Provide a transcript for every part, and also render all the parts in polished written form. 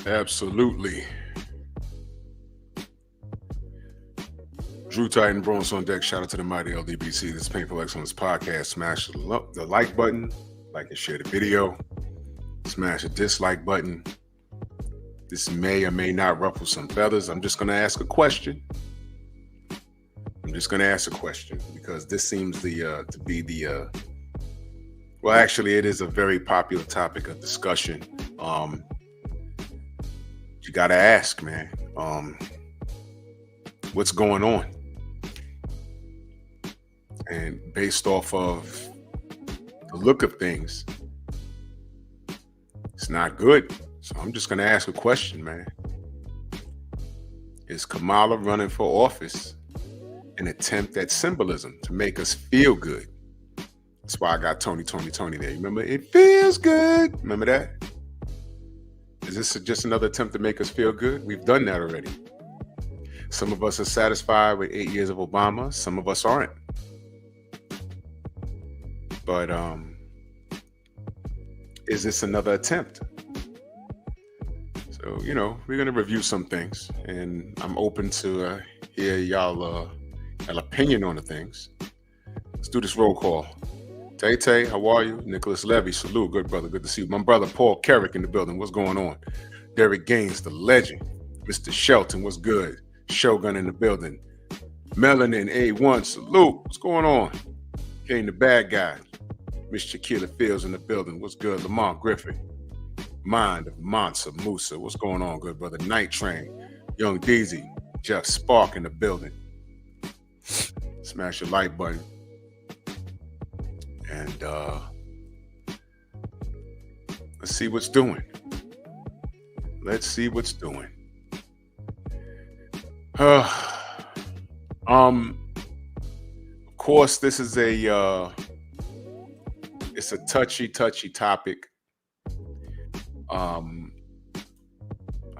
Absolutely. Drew Titan, Bronze on deck. Shout out to the mighty LDBC. This is Painful Excellence Podcast. Smash the like button, like and share the video. Smash the dislike button. This may or may not ruffle some feathers. I'm just going to ask a question. Because this seems to be the well, actually, it is a very popular topic of discussion. You got to ask, man, what's going on? And based off of the look of things, it's not good. So I'm just going to ask a question, man. Is Kamala running for office an attempt at symbolism to make us feel good? That's why I got Tony there. You remember? It feels good. Remember that? Is this just another attempt to make us feel good? We've done that already. Some of us are satisfied with 8 years of Obama. Some of us aren't. But is this another attempt? So, we're going to review some things. And I'm open to hear y'all opinion on the things. Let's do this roll call. Tay, how are you? Nicholas Levy, salute. Good brother, good to see you. My brother Paul Carrick in the building. What's going on? Derek Gaines, the legend. Mr. Shelton, what's good? Shogun in the building. Melanin A1, salute. What's going on? Kane the bad guy. Miss Shaquilla Fields in the building. What's good? Lamont Griffin. Mind of Mansa Musa. What's going on, good brother? Night Train. Young Deezy. Jeff Spark in the building. Smash your like button. And let's see what's doing. Of course, this is it's a touchy topic. A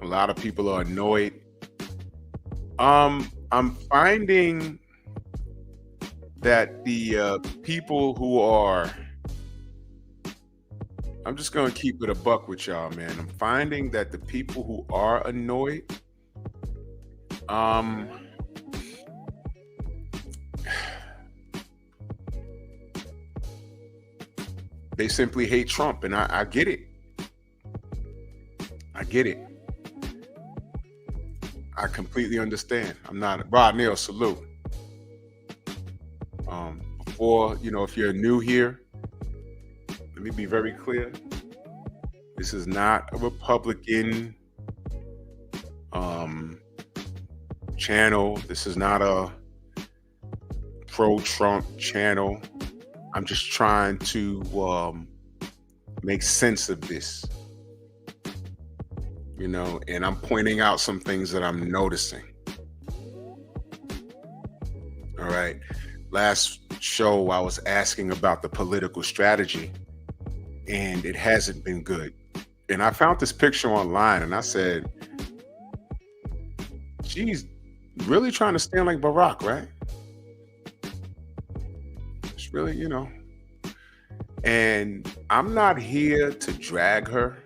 lot of people are annoyed. I'm finding that the people who are, I'm just going to keep it a buck with y'all, man. I'm finding that the people who are annoyed, they simply hate Trump, and I get it. I completely understand. I'm not Rod Neal, salute. Before, if you're new here, let me be very clear. This is not a Republican channel. This is not a pro-Trump channel. I'm just trying to make sense of this, and I'm pointing out some things that I'm noticing. All right. Last show, I was asking about the political strategy, and it hasn't been good. And I found this picture online, and I said, geez, really trying to stand like Barack, right? It's really, And I'm not here to drag her.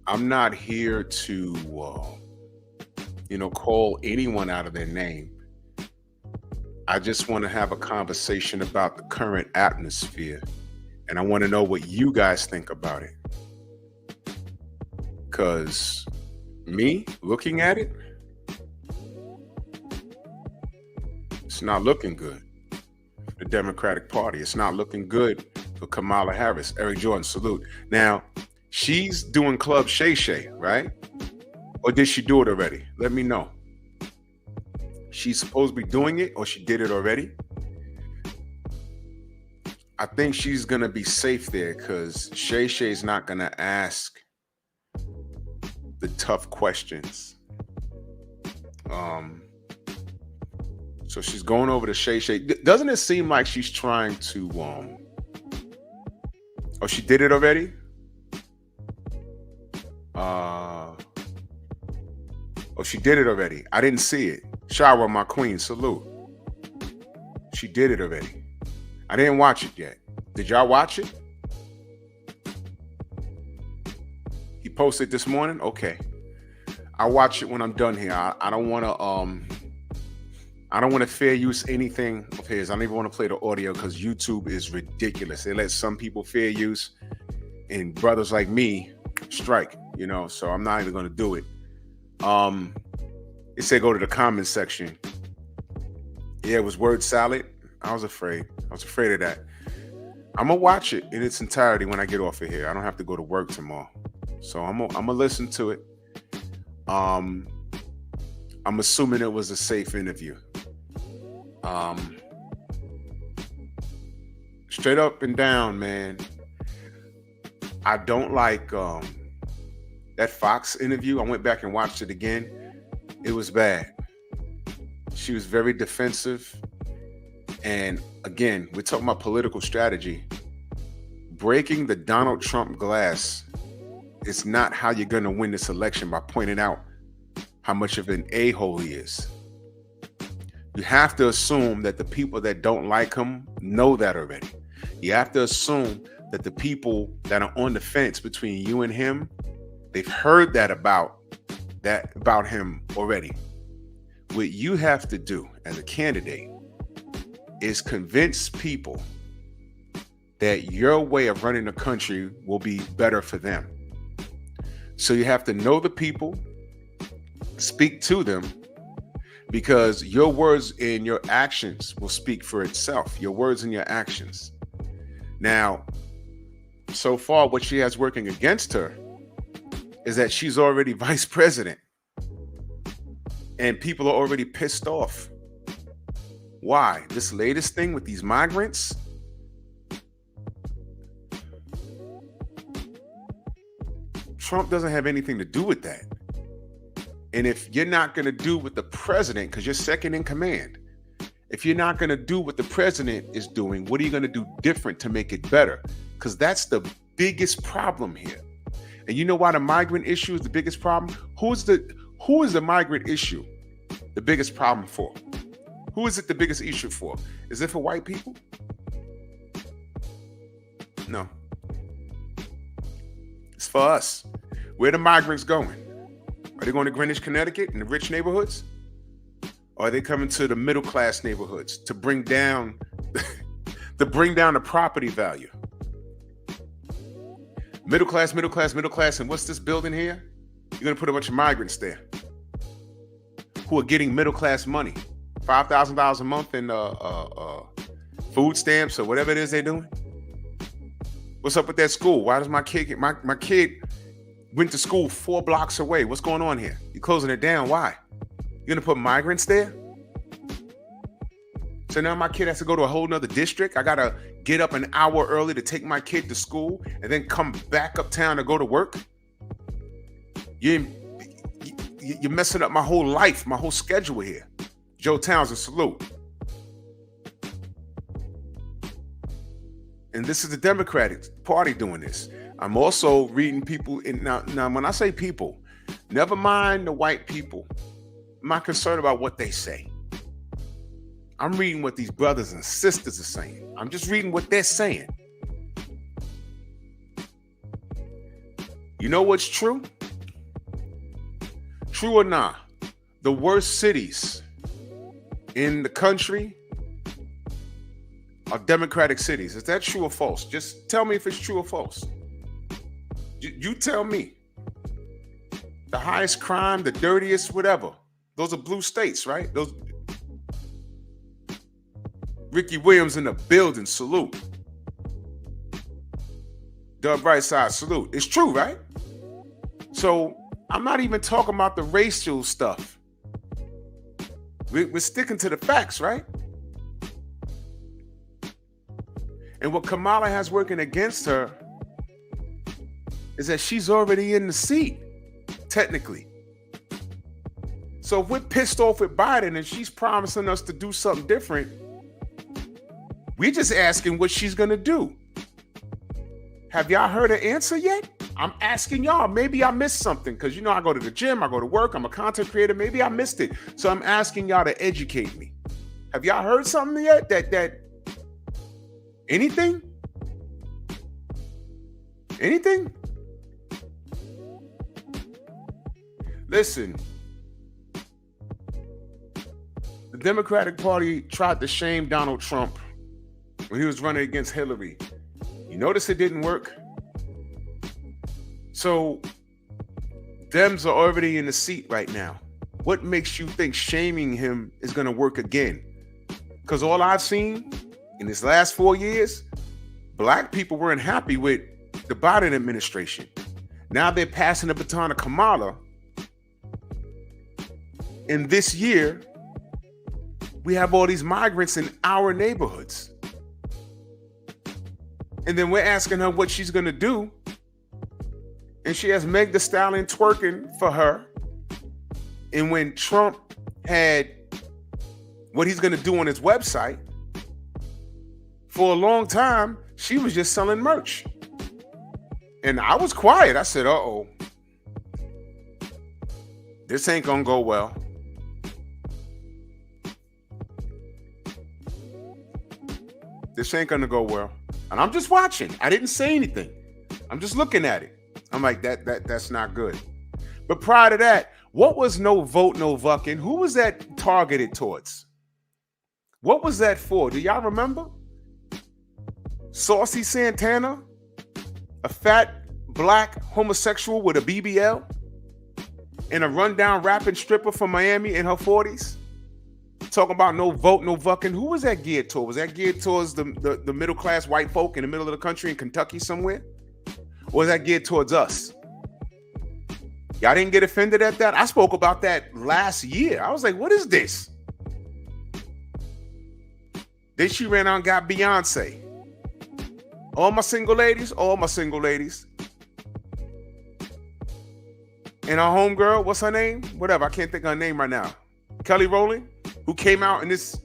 I'm not here to, call anyone out of their name. I just want to have a conversation about the current atmosphere. And I want to know what you guys think about it. Because me looking at it, it's not looking good for the Democratic Party. It's not looking good for Kamala Harris. Eric Jordan, salute. Now, she's doing Club Shay Shay, right? Or did she do it already? Let me know. She's supposed to be doing it, or she did it already. I think she's going to be safe there because Shay Shay's not going to ask the tough questions. So she's going over to Shay Shay. Doesn't it seem like she's trying to... Oh, she did it already? Oh, she did it already. I didn't see it. Shower, my queen, salute. She did it already. I didn't watch it yet. Did y'all watch it? He posted this morning. Okay, I'll watch it when I'm done here. I don't want to fair use anything of his. I don't even want to play the audio because YouTube is ridiculous. They let some people fair use, and brothers like me strike. So I'm not even going to do it. It said go to the comment section. Yeah, it was word salad. I was afraid of that. I'm gonna watch it in its entirety when I get off of here. I don't have to go to work tomorrow, so I'm gonna listen to it. I'm assuming it was a safe interview. Straight up and down, man. I don't like that Fox interview. I went back and watched it again. It was bad. She was very defensive. And again, we're talking about political strategy. Breaking the Donald Trump glass is not how you're going to win this election, by pointing out how much of an a-hole he is. You have to assume that the people that don't like him know that already. You have to assume that the people that are on the fence between you and him, they've heard that about him already. What you have to do as a candidate is convince people that your way of running the country will be better for them. So you have to know the people, speak to them, because your words and your actions will speak for itself. Your words and your actions. Now, so far, what she has working against her is that she's already vice president, and people are already pissed off. Why? This latest thing with these migrants? Trump doesn't have anything to do with that. And if you're not going to do what the president, because you're second in command, if you're not going to do what the president is doing, what are you going to do different to make it better? Because that's the biggest problem here. And you know why the migrant issue is the biggest problem? Who is the migrant issue the biggest problem for? Who is it the biggest issue for? Is it for white people? No. It's for us. Where the migrants going? Are they going to Greenwich, Connecticut, in the rich neighborhoods? Or are they coming to the middle class neighborhoods to bring down the property value? Middle class, middle class, middle class, and what's this building here? You're going to put a bunch of migrants there who are getting middle class money. $5,000 a month in food stamps or whatever it is they're doing. What's up with that school? Why does my kid my kid went to school 4 blocks away? What's going on here? You're closing it down. Why? You're gonna put migrants there? So now my kid has to go to a whole nother district. I gotta get up an hour early to take my kid to school and then come back uptown to go to work. You're messing up my whole life, my whole schedule here. Joe Townsend, salute. And this is the Democratic Party doing this. I'm also reading people. Now, when I say people, never mind the white people. I'm not concerned about what they say. I'm reading what these brothers and sisters are saying. I'm just reading what they're saying. You know what's true? True or not, the worst cities in the country are Democratic cities. Is that true or false? Just tell me if it's true or false. You tell me. The highest crime, the dirtiest, whatever. Those are blue states, right? Those. Ricky Williams in the building, salute. Doug Brightside, salute. It's true, right? So I'm not even talking about the racial stuff. We're sticking to the facts, right? And what Kamala has working against her is that she's already in the seat, technically. So if we're pissed off with Biden and she's promising us to do something different, we're just asking what she's going to do. Have y'all heard her answer yet? I'm asking y'all. Maybe I missed something because, I go to the gym, I go to work, I'm a content creator. Maybe I missed it. So I'm asking y'all to educate me. Have y'all heard something yet? That anything? Anything? Listen, the Democratic Party tried to shame Donald Trump when he was running against Hillary. You notice it didn't work? So Dems are already in the seat right now. What makes you think shaming him is going to work again? Because all I've seen in this last 4 years, black people weren't happy with the Biden administration. Now they're passing the baton to Kamala. And this year, we have all these migrants in our neighborhoods. And then we're asking her what she's going to do. And she has Meg Thee Stallion twerking for her. And when Trump had what he's going to do on his website, for a long time, she was just selling merch. And I was quiet. I said, uh-oh, this ain't going to go well. This ain't going to go well. And I'm just watching. I didn't say anything. I'm just looking at it. I'm like, that's not good. But prior to that, what was no vote, no vucking? Who was that targeted towards? What was that for? Do y'all remember? Saucy Santana, a fat black homosexual with a BBL, and a rundown rapping stripper from Miami in her 40s, talking about no vote, no vucking. Who was that geared towards? Was that geared towards the middle class white folk in the middle of the country in Kentucky somewhere? Or was that geared towards us? Y'all didn't get offended at that? I spoke about that last year. I was like, what is this? Then she ran out and got Beyonce. All my single ladies. And our homegirl, what's her name? Whatever, I can't think of her name right now. Kelly Rowland, who came out in this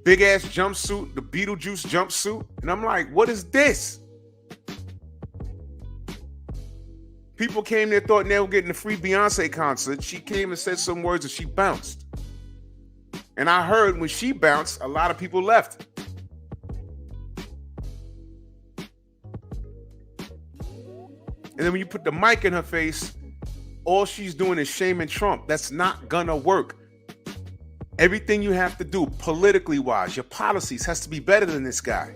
big ass jumpsuit, the Beetlejuice jumpsuit. And I'm like, what is this? People came there, thought they were getting a free Beyonce concert. She came and said some words and she bounced. And I heard when she bounced, a lot of people left. And then when you put the mic in her face, all she's doing is shaming Trump. That's not gonna work. Everything you have to do politically wise, your policies has to be better than this guy.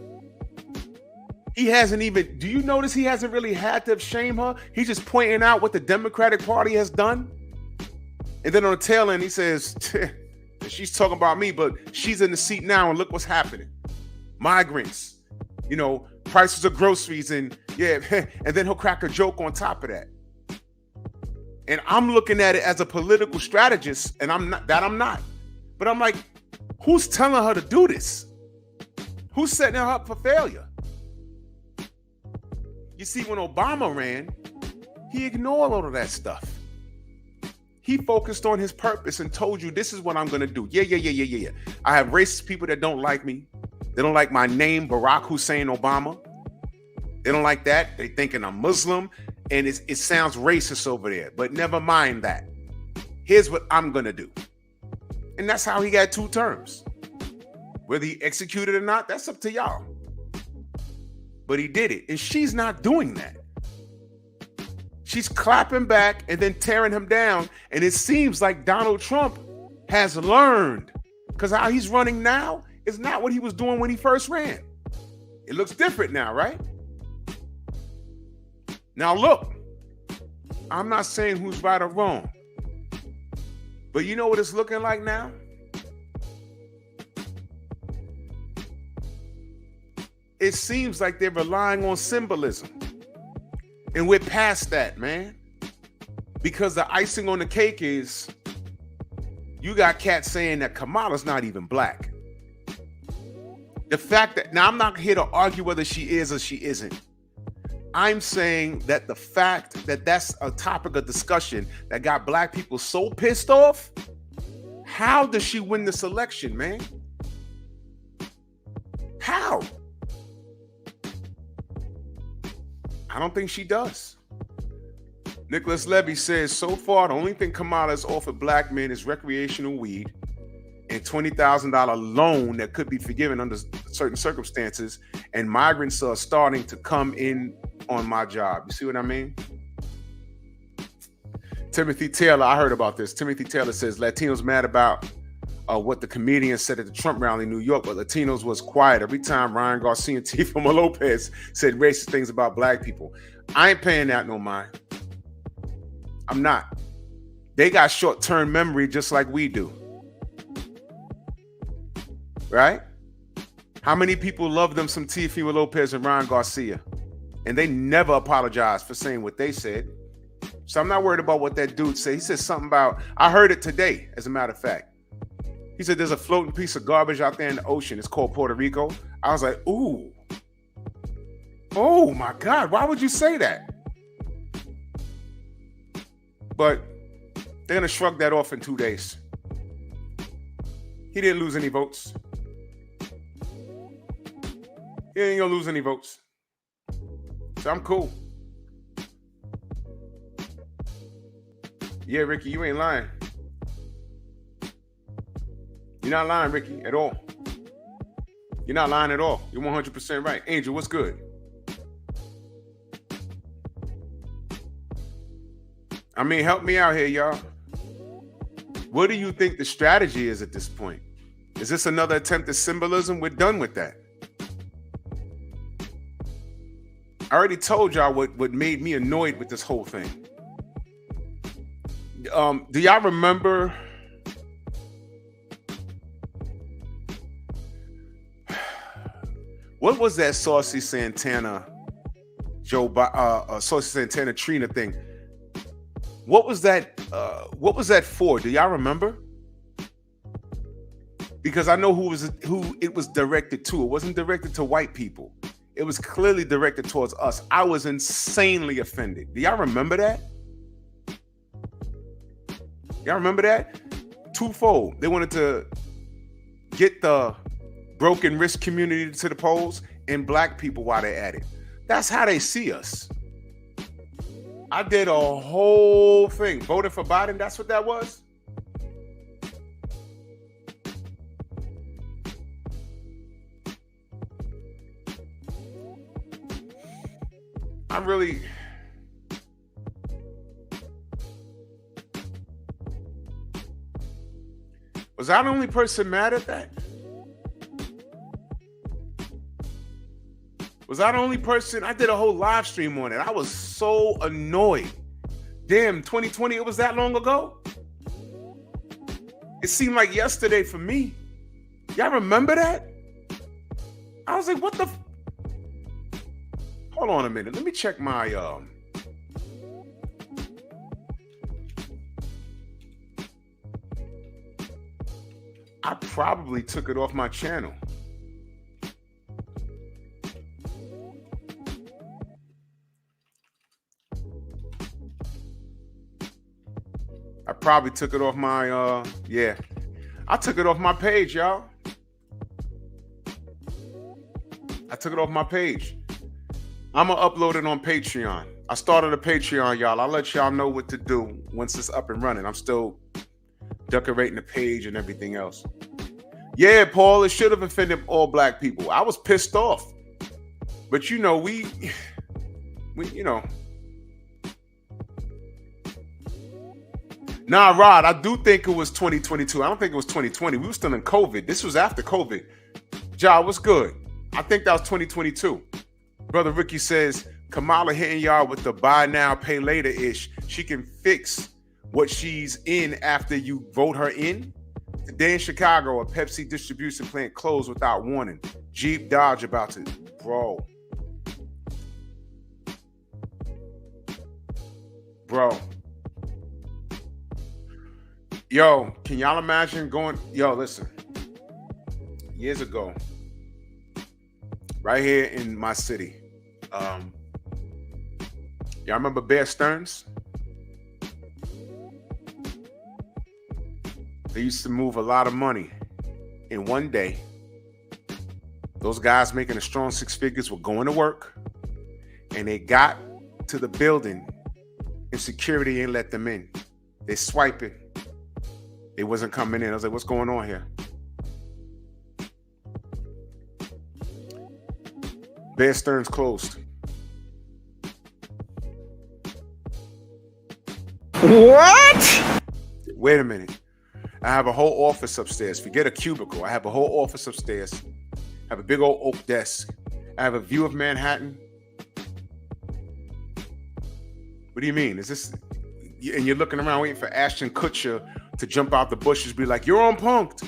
He hasn't even, do you notice he hasn't really had to shame her? He's just pointing out what the Democratic Party has done. And then on the tail end, he says, she's talking about me, but she's in the seat now and look what's happening. Migrants, prices of groceries and yeah, and then he'll crack a joke on top of that. And I'm looking at it as a political strategist, and I'm not. But I'm like, who's telling her to do this? Who's setting her up for failure? You see, when Obama ran, he ignored all of that stuff. He focused on his purpose and told you, this is what I'm going to do. Yeah. I have racist people that don't like me. They don't like my name, Barack Hussein Obama. They don't like that. They thinking I'm Muslim, and it sounds racist over there. But never mind that. Here's what I'm going to do. And that's how he got 2 terms. Whether he executed or not, that's up to y'all. But he did it. And she's not doing that. She's clapping back and then tearing him down. And it seems like Donald Trump has learned. Because how he's running now is not what he was doing when he first ran. It looks different now, right? Now look, I'm not saying who's right or wrong. But you know what it's looking like now? It seems like they're relying on symbolism. And we're past that, man. Because the icing on the cake is, you got cats saying that Kamala's not even black. The fact that, now I'm not here to argue whether she is or she isn't. I'm saying that the fact that that's a topic of discussion that got black people so pissed off, how does she win this election, man? How? I don't think she does. Nicholas Levy says, so far, the only thing Kamala has offered black men is recreational weed and $20,000 loan that could be forgiven under certain circumstances, and migrants are starting to come in on my job. You see what I mean? Timothy Taylor, I heard about this. Timothy Taylor says Latinos mad about what the comedian said at the Trump rally in New York, but Latinos was quiet every time Ryan Garcia and Tifoma Lopez said racist things about black people. I ain't paying that no mind. I'm not. They got short-term memory just like we do. Right? How many people love them some Tifoma Lopez and Ryan Garcia? And they never apologized for saying what they said. So I'm not worried about what that dude said. He said something about, I heard it today, as a matter of fact. He said there's a floating piece of garbage out there in the ocean. It's called Puerto Rico. I was like, ooh. Oh my God, why would you say that? But they're gonna shrug that off in 2 days. He didn't lose any votes. He ain't gonna lose any votes. So I'm cool. Yeah, Ricky, you ain't lying. You're not lying, Ricky, at all. You're not lying at all. You're 100% right. Angel, what's good? I mean, help me out here, y'all. What do you think the strategy is at this point? Is this another attempt at symbolism? We're done with that. I already told y'all what made me annoyed with this whole thing. Do y'all remember what was that Saucy Santana Saucy Santana Trina thing? What was that for? Do y'all remember? Because I know who it was directed to. It wasn't directed to white people. It was clearly directed towards us. I was insanely offended. Do y'all remember that? Y'all remember that? Twofold. They wanted to get the broken wrist community to the polls and black people while they're at it. That's how they see us. I did a whole thing. Voted for Biden, that's what that was? I'm really... Was I the only person mad at that? Was I the only person? I did a whole live stream on it. I was so annoyed. Damn, 2020, it was that long ago? It seemed like yesterday for me. Y'all remember that? I was like, what the... Hold on a minute. Let me check my... I probably took it off my channel. I probably took it off my, yeah. I took it off my page, y'all. I took it off my page. I'm going to upload it on Patreon. I started a Patreon, y'all. I'll let y'all know what to do once it's up and running. I'm still decorating the page and everything else. Yeah, Paul, it should have offended all black people. I was pissed off. But, you know, we you know. Nah, Rod, I do think it was 2022. I don't think it was 2020. We were still in COVID. This was after COVID. Ja, what's good? I think that was 2022. Brother Ricky says, Kamala hitting y'all with the buy now, pay later ish. She can fix what she's in after you vote her in. Today in Chicago, a Pepsi distribution plant closed without warning. Jeep Dodge about to, bro. Yo, can y'all imagine going, yo, listen. Years ago, right here in my city, y'all remember Bear Stearns? They used to move a lot of money in one day. Those guys making a strong six figures were going to work, and they got to the building and security ain't let them in. They swipe it. They wasn't coming in. I was like, what's going on here? Bear Stearns closed. What? Wait a minute. I have a whole office upstairs. Forget a cubicle. I have a whole office upstairs. I have a big old oak desk. I have a view of Manhattan. What do you mean? Is this... And you're looking around waiting for Ashton Kutcher to jump out the bushes, be like, "You're on Punk'd."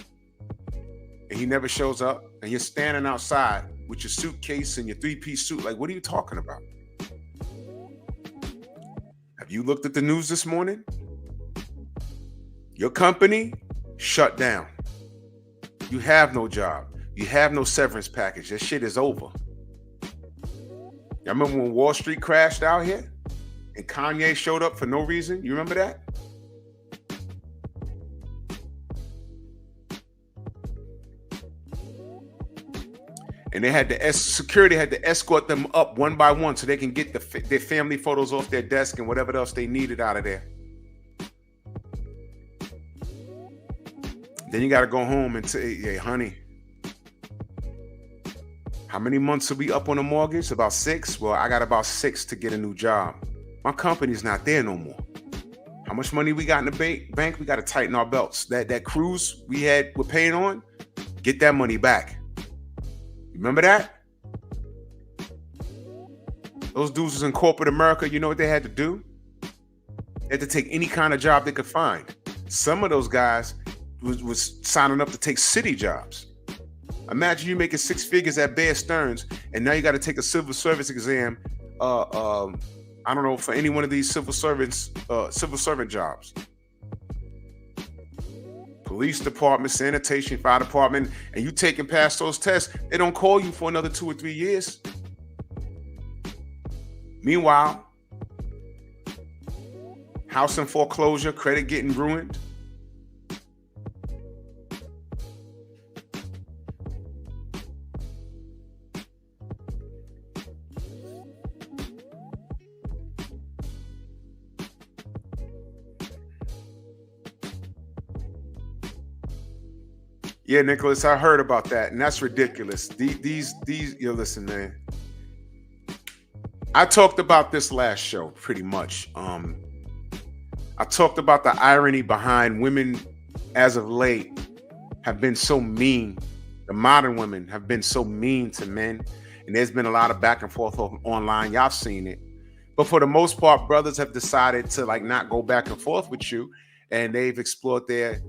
And he never shows up. And you're standing outside with your suitcase and your three-piece suit. Like, what are you talking about? Have you looked at the news this morning? Your company shut down. You have no job. You have no severance package. That shit is over. Y'all remember when Wall Street crashed out here? And Kanye showed up for no reason? You remember that? And they had security had to escort them up one by one so they can get their family photos off their desk and whatever else they needed out of there. Then you got to go home and say, "Hey, honey, how many months are we up on a mortgage? About 6? Well, I got about 6 to get a new job. My company's not there no more. How much money we got in the bank? We got to tighten our belts. That cruise we're paying on, get that money back." Remember that? Those dudes was in corporate America. You know what they had to do? They had to take any kind of job they could find. Some of those guys was signing up to take city jobs. Imagine you making 6 figures at Bear Stearns, and now you got to take a civil service exam. I don't know, for any one of these civil servant jobs. Police department, sanitation, fire department, and you taking past those tests, they don't call you for another 2 or 3 years. Meanwhile, house in foreclosure, credit getting ruined. Yeah, Nicholas, I heard about that, and that's ridiculous. These, listen, man. I talked about this last show, pretty much. I talked about the irony behind women, as of late, have been so mean. The modern women have been so mean to men, and there's been a lot of back and forth online. Y'all seen it, but for the most part, brothers have decided to not go back and forth with you, and they've explored their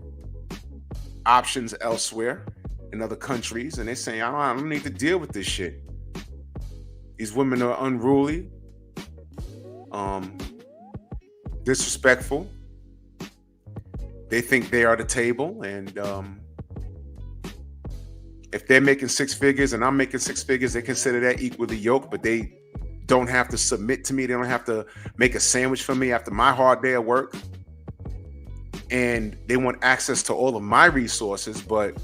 options elsewhere in other countries, and they're saying, I don't need to deal with this shit. These women are unruly, disrespectful. They think they are the table, and if they're making 6 figures and I'm making 6 figures, they consider that equally yoked, but they don't have to submit to me. They don't have to make a sandwich for me after my hard day at work. And they want access to all of my resources, but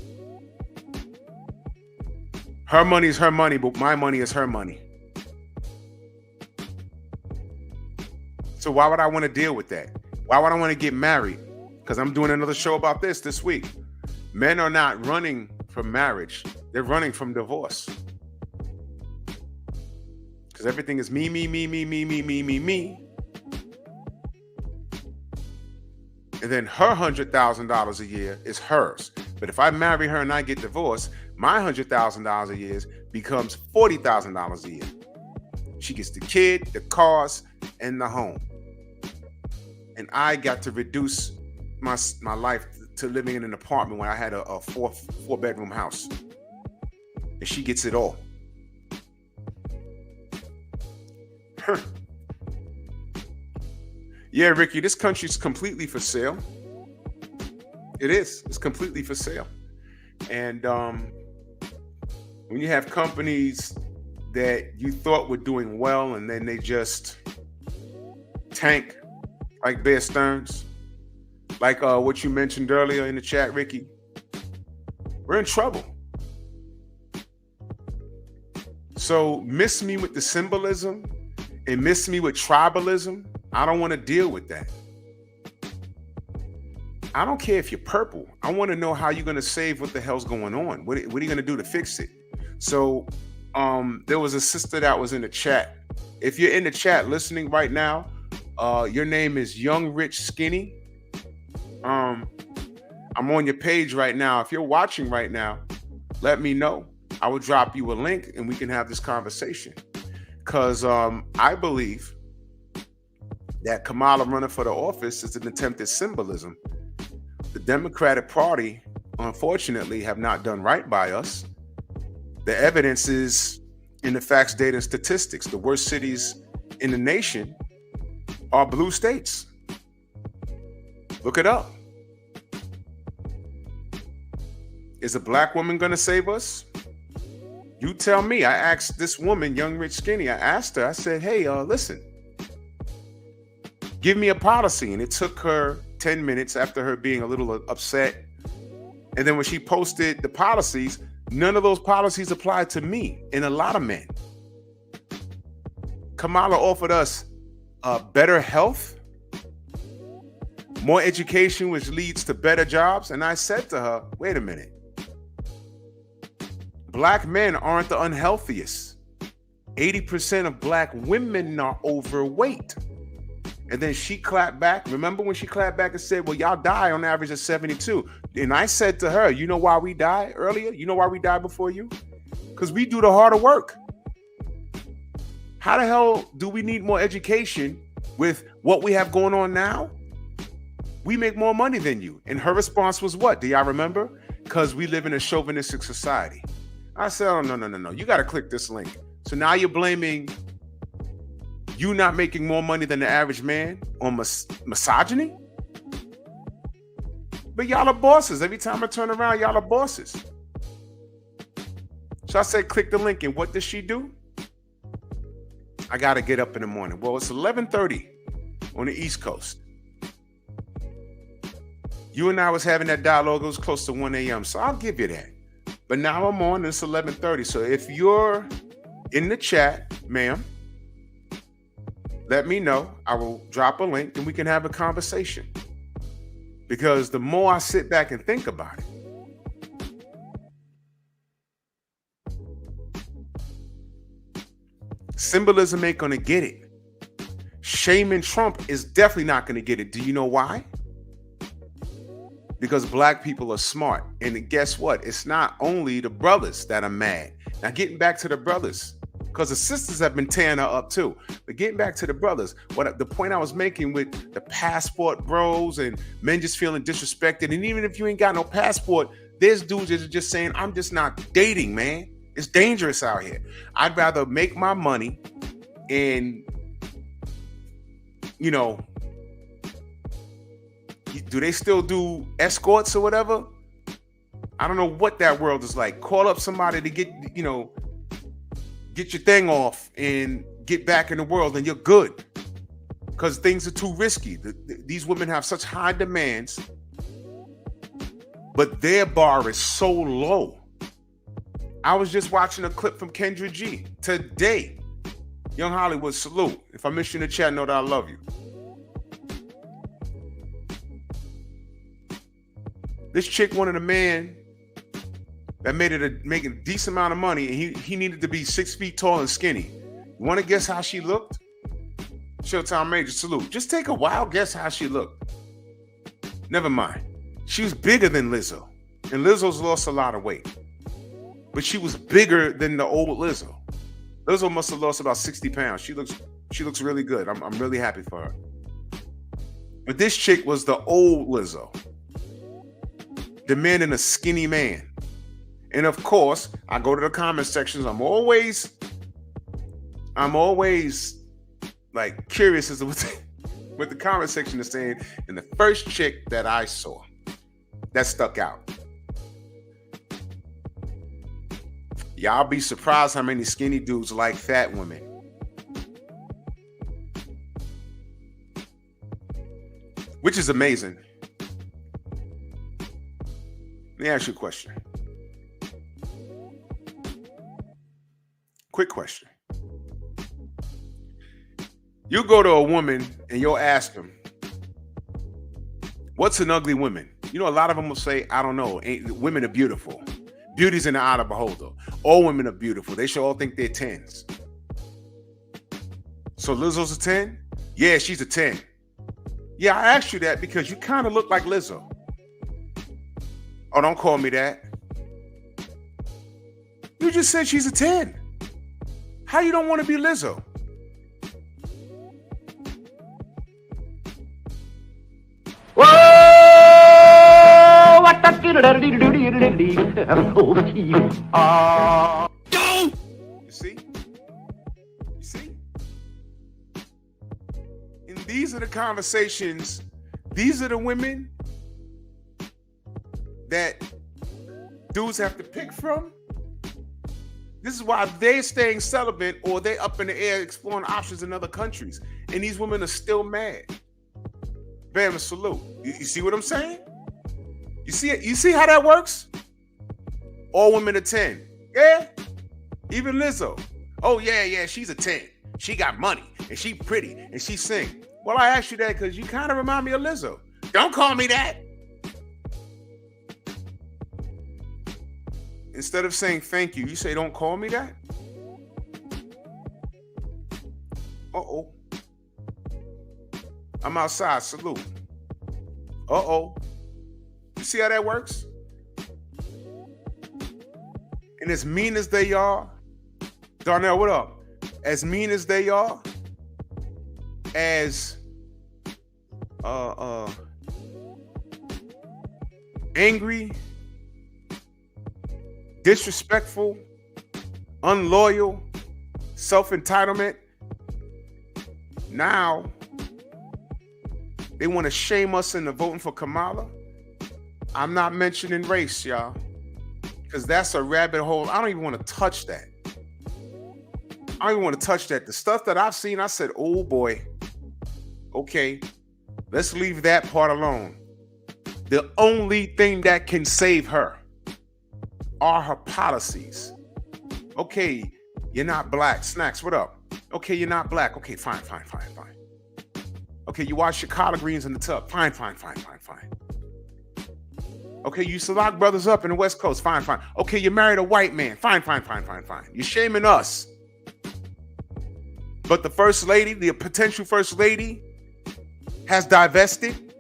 her money is her money, but my money is her money. So why would I want to deal with that? Why would I want to get married? Because I'm doing another show about this week. Men are not running from marriage. They're running from divorce. Because everything is me. And then her $100,000 a year is hers. But if I marry her and I get divorced, my $100,000 a year becomes $40,000 a year. She gets the kid, the cars, and the home. And I got to reduce my life to living in an apartment when I had a four-bedroom house. And she gets it all. Yeah, Ricky, this country's completely for sale. It is. It's completely for sale. And when you have companies that you thought were doing well and then they just tank, like Bear Stearns, like what you mentioned earlier in the chat, Ricky, we're in trouble. So miss me with the symbolism and miss me with tribalism. I don't want to deal with that. I don't care if you're purple. I want to know how you're going to save what the hell's going on. What are you going to do to fix it? So there was a sister that was in the chat. If you're in the chat listening right now, Your name is Young Rich Skinny. I'm on your page right now. If you're watching right now, let me know. I will drop you a link and we can have this conversation. Because I believe that Kamala running for the office is an attempt at symbolism. The Democratic Party, unfortunately, have not done right by us. The evidence is in the facts, data, and statistics. The worst cities in the nation are blue states. Look it up. Is a black woman going to save us? You tell me. I asked this woman, Young Rich Skinny, I asked her, I said, hey, listen, give me a policy. And it took her 10 minutes after her being a little upset. And then when she posted the policies, none of those policies applied to me and a lot of men. Kamala offered us better health, more education, which leads to better jobs. And I said to her, wait a minute. Black men aren't the unhealthiest. 80% of black women are overweight. And then she clapped back. Remember when she clapped back and said, well, y'all die on average at 72. And I said to her, you know why we die earlier? You know why we die before you? Because we do the harder work. How the hell do we need more education with what we have going on now? We make more money than you. And her response was what? Do y'all remember? Because we live in a chauvinistic society. I said, oh, no. You got to click this link. So now you're blaming you not making more money than the average man on misogyny? But y'all are bosses. Every time I turn around, y'all are bosses. So I said, click the link. And what does she do? I got to get up in the morning. Well, it's 11:30 on the East Coast. You and I was having that dialogue. It was close to 1 a.m. So I'll give you that. But now I'm on, and it's 11:30. So if you're in the chat, ma'am, let me know. I will drop a link and we can have a conversation. Because the more I sit back and think about it, symbolism ain't going to get it. Shaming Trump is definitely not going to get it. Do you know why? Because black people are smart. And guess what? It's not only the brothers that are mad. Now, getting back to the brothers, because the sisters have been tearing her up too. But getting back to the brothers, the point I was making with the passport bros and men just feeling disrespected. And even if you ain't got no passport, there's dudes that are just saying, I'm just not dating, man. It's dangerous out here. I'd rather make my money and, do they still do escorts or whatever? I don't know what that world is like. Call up somebody to get your thing off and get back in the world and you're good. Because things are too risky. These women have such high demands, but their bar is so low. I was just watching a clip from Kendra G today. Young Hollywood, salute. If I miss you in the chat, know that I love you. This chick wanted a man that made a decent amount of money, and he needed to be 6 feet tall and skinny. You want to guess how she looked? Showtime Major, salute. Just take a wild guess how she looked. Never mind. She was bigger than Lizzo, and Lizzo's lost a lot of weight. But she was bigger than the old Lizzo. Lizzo must have lost about 60 pounds. She looks really good. I'm really happy for her. But this chick was the old Lizzo, demanding a skinny man. And of course, I go to the comment sections. I'm always like curious as to what the comment section is saying. And the first chick that I saw that stuck out. Y'all be surprised how many skinny dudes like fat women. Which is amazing. Let me ask you a question. Quick question. You go to a woman and you'll ask them, what's an ugly woman? A lot of them will say, I don't know. Women are beautiful. Beauty's in the eye of the beholder. All women are beautiful. They should all think they're 10s. So Lizzo's a 10? Yeah, she's a 10. Yeah, I asked you that because you kind of look like Lizzo. Oh, don't call me that. You just said she's a 10. How you don't want to be Lizzo? You see? You see? And these are the conversations, these are the women that dudes have to pick from. This is why they're staying celibate or they're up in the air exploring options in other countries. And these women are still mad. Bam, salute. You see what I'm saying? You see it? You see how that works? All women are 10. Yeah? Even Lizzo. Oh, yeah, she's a 10. She got money and she pretty and she sing. Well, I asked you that because you kind of remind me of Lizzo. Don't call me that. Instead of saying thank you, you say don't call me that? Uh-oh. I'm outside, salute. Uh-oh. You see how that works? And as mean as they are, Darnell, what up? As mean as they are, as angry, disrespectful, unloyal, self-entitlement, now they want to shame us into voting for Kamala. I'm not mentioning race, y'all, because that's a rabbit hole. I don't even want to touch that. I don't even want to touch that. The stuff that I've seen, I said, oh boy, okay, let's leave that part alone. The only thing that can save her are her policies. Okay, you're not black. Snacks, what up? Okay, you're not black. Okay, fine. Okay, you wash your collard greens in the tub. Fine. Okay, you used to lock brothers up in the West Coast. Fine. Okay, you married a white man. Fine. You're shaming us. But the first lady, the potential first lady, has divested.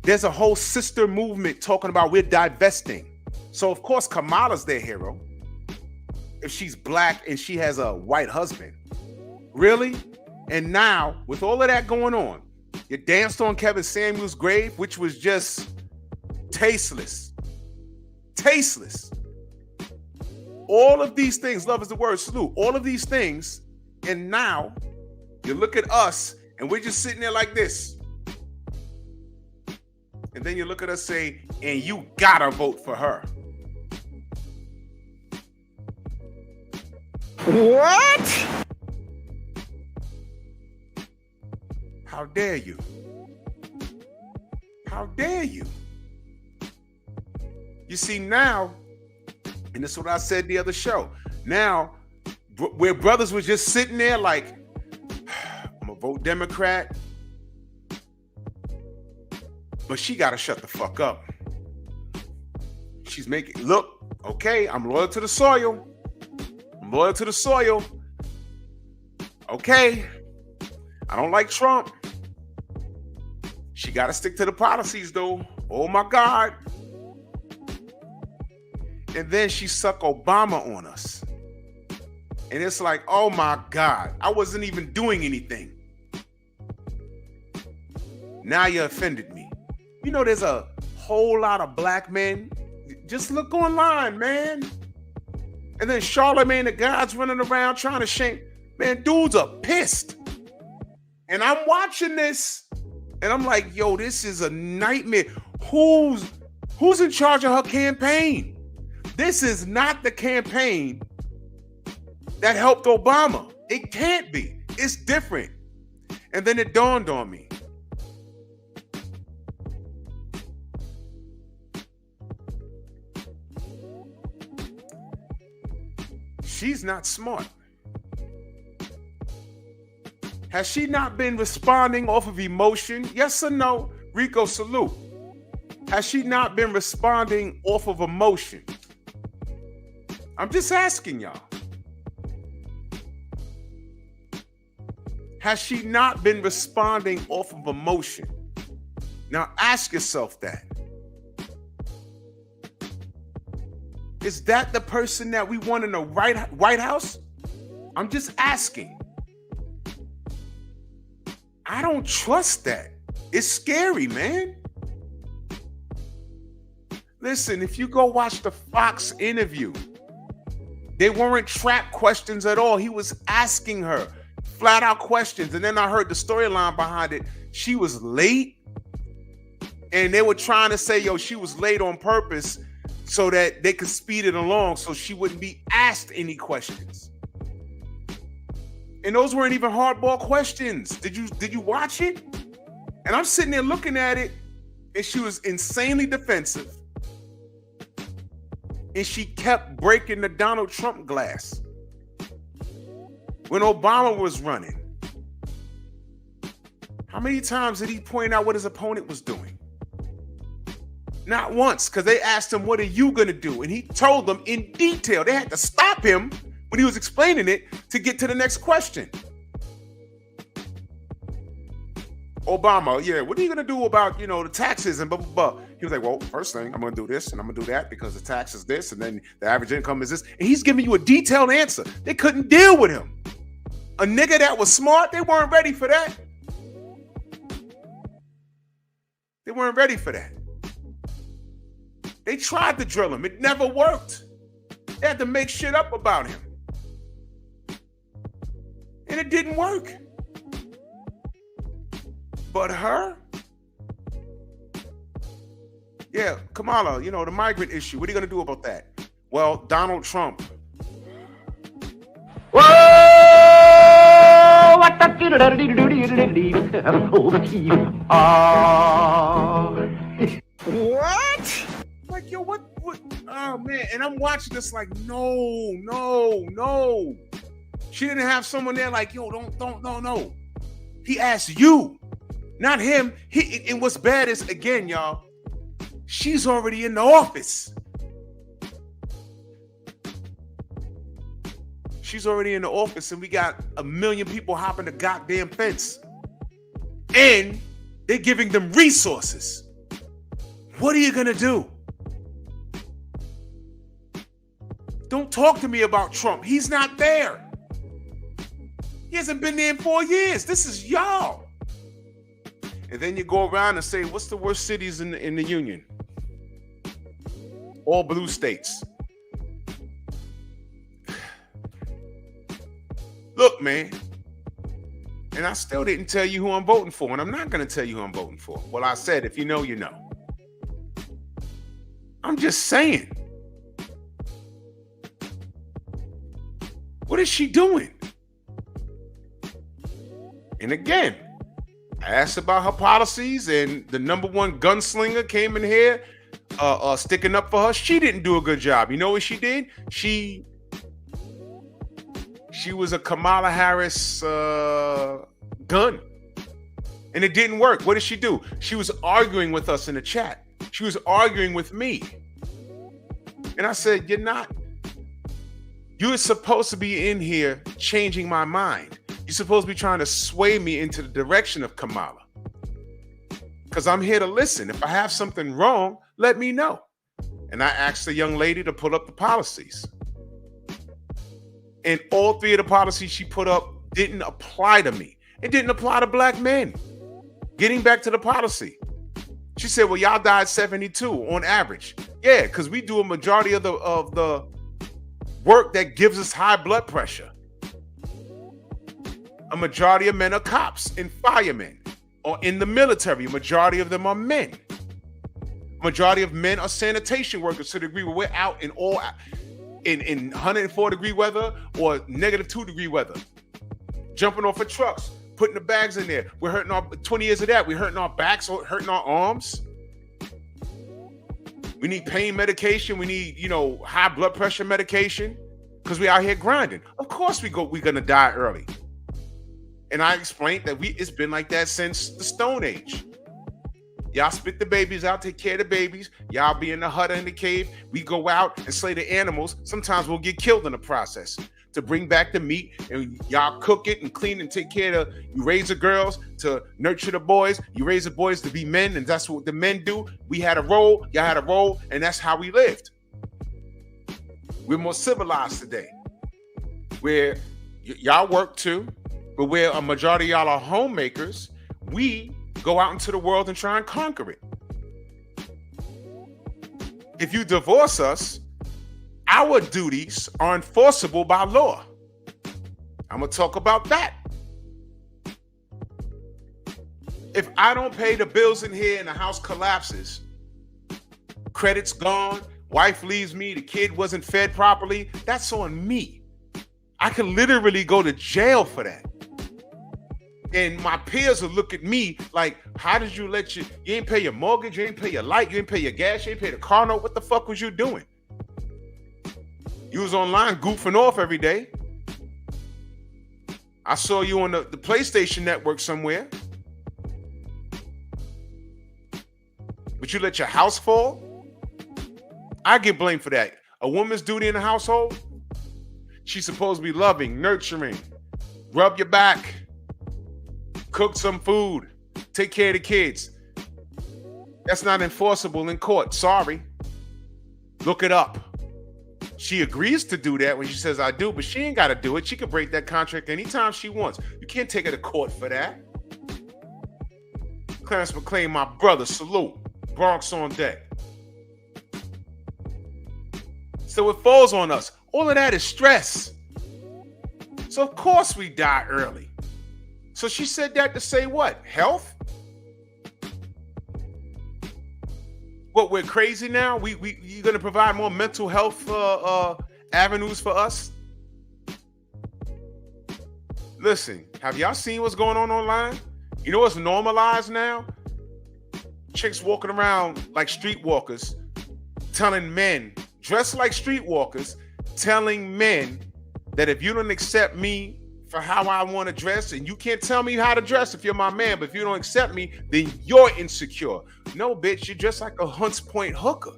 There's a whole sister movement talking about we're divesting. So, of course, Kamala's their hero. If she's black and she has a white husband. Really? And now, with all of that going on, you danced on Kevin Samuel's grave, which was just tasteless. All of these things, love is the word, salute. All of these things, and now you look at us and we're just sitting there like this. And then you look at us say, and you gotta vote for her. What? How dare you? How dare you? You see now, and this is what I said the other show. Now, where brothers were just sitting there like, I'm gonna vote Democrat, but she gotta shut the fuck up. She's making, look, okay, I'm loyal to the soil. Okay, I don't like Trump. She got to stick to the policies, though. Oh, my God. And then she sucked Obama on us. And it's like, oh, my God. I wasn't even doing anything. Now you offended me. You know, there's a whole lot of black men. Just look online, man. And then Charlamagne the God's running around trying to shame. Man, dudes are pissed. And I'm watching this. And I'm like, yo, this is a nightmare. Who's in charge of her campaign? This is not the campaign that helped Obama. It can't be. It's different. And then it dawned on me. She's not smart. Has she not been responding off of emotion? Yes or no? Rico, salute. Has she not been responding off of emotion? I'm just asking y'all. Has she not been responding off of emotion? Now ask yourself that. Is that the person that we want in the White House? I'm just asking. I don't trust that. It's scary, man. Listen, if you go watch the Fox interview, they weren't trap questions at all. He was asking her flat out questions. And then I heard the storyline behind it. She was late. And they were trying to say, yo, she was late on purpose so that they could speed it along so she wouldn't be asked any questions. And those weren't even hardball questions. Did you watch it? And I'm sitting there looking at it, and she was insanely defensive. And she kept breaking the Donald Trump glass. When Obama was running, how many times did he point out what his opponent was doing? Not once, because they asked him, what are you going to do? And he told them in detail. They had to stop him when he was explaining it to get to the next question. Obama, yeah, what are you going to do about, the taxes and blah, blah, blah? He was like, well, first thing, I'm going to do this and I'm going to do that because the tax is this and then the average income is this. And he's giving you a detailed answer. They couldn't deal with him. A nigga that was smart, they weren't ready for that. They weren't ready for that. They tried to drill him. It never worked. They had to make shit up about him. And it didn't work. But her? Yeah, Kamala, the migrant issue. What are you going to do about that? Well, Donald Trump. Whoa! What the What? Like, yo, what? Oh, man. And I'm watching this like, no. She didn't have someone there like, yo, no. He asked you, not him. And what's bad is, again, y'all, she's already in the office. She's already in the office, and we got 1 million people hopping the goddamn fence. And they're giving them resources. What are you going to do? Don't talk to me about Trump. He's not there. He hasn't been there in 4 years. This is y'all. And then you go around and say, what's the worst cities in the union? All blue states. Look, man, and I still didn't tell you who I'm voting for, and I'm not going to tell you who I'm voting for. Well, I said, if you know, you know. I'm just saying. What is she doing? And again, I asked about her policies, and the #1 gunslinger came in here sticking up for her. She didn't do a good job. You know what she did? She was a Kamala Harris gun. And it didn't work. What did she do? She was arguing with us in the chat. She was arguing with me. And I said, you're supposed to be in here changing my mind. You're supposed to be trying to sway me into the direction of Kamala. Because I'm here to listen. If I have something wrong, let me know. And I asked the young lady to pull up the policies. And all 3 of the policies she put up didn't apply to me. It didn't apply to black men. Getting back to the policy. She said, well, y'all died 72 on average. Yeah, because we do a majority of the work that gives us high blood pressure. A majority of men are cops and firemen or in the military. A majority of them are men. A majority of men are sanitation workers to the degree where we're out in 104-degree weather or -2-degree weather. Jumping off of trucks, putting the bags in there. We're hurting 20 years of that. We're hurting our backs, hurting our arms. We need pain medication. We need, high blood pressure medication because we out here grinding. Of course we're going to die early. And I explained that it's been like that since the Stone Age. Y'all spit the babies out, take care of the babies. Y'all be in the hut or in the cave. We go out and slay the animals. Sometimes we'll get killed in the process to bring back the meat, and y'all cook it and clean and take care of. You raise the girls to nurture the boys. You raise the boys to be men, and that's what the men do. We had a role, y'all had a role, and that's how we lived. We're more civilized today, where y'all work too, but where a majority of y'all are homemakers. We go out into the world and try and conquer it. If you divorce us, our duties are enforceable by law. I'm going to talk about that. If I don't pay the bills in here and the house collapses, credit's gone, wife leaves me, the kid wasn't fed properly, that's on me. I can literally go to jail for that. And my peers will look at me like, how did you you ain't pay your mortgage, you ain't pay your light, you ain't pay your gas, you ain't pay the car note, what the fuck was you doing? You was online goofing off every day. I saw you on the PlayStation Network somewhere. But you let your house fall? I get blamed for that. A woman's duty in the household, she's supposed to be loving, nurturing, rub your back, cook some food, take care of the kids. That's not enforceable in court. Sorry. Look it up. She agrees to do that when she says I do, but she ain't got to do it. She can break that contract anytime she wants. You can't take her to court for that. Clarence McClain, my brother, salute. Bronx on deck. So it falls on us. All of that is stress. So of course we die early. So she said that to say what? Health? What, we're crazy now? You're gonna provide more mental health avenues for us? Listen, have y'all seen what's going on online? You know what's normalized now? Chicks walking around like streetwalkers, telling men, dressed like streetwalkers, telling men that if you don't accept me for how I want to dress, and you can't tell me how to dress if you're my man, but if you don't accept me, then you're insecure. No, bitch, you dress like a Hunts Point hooker.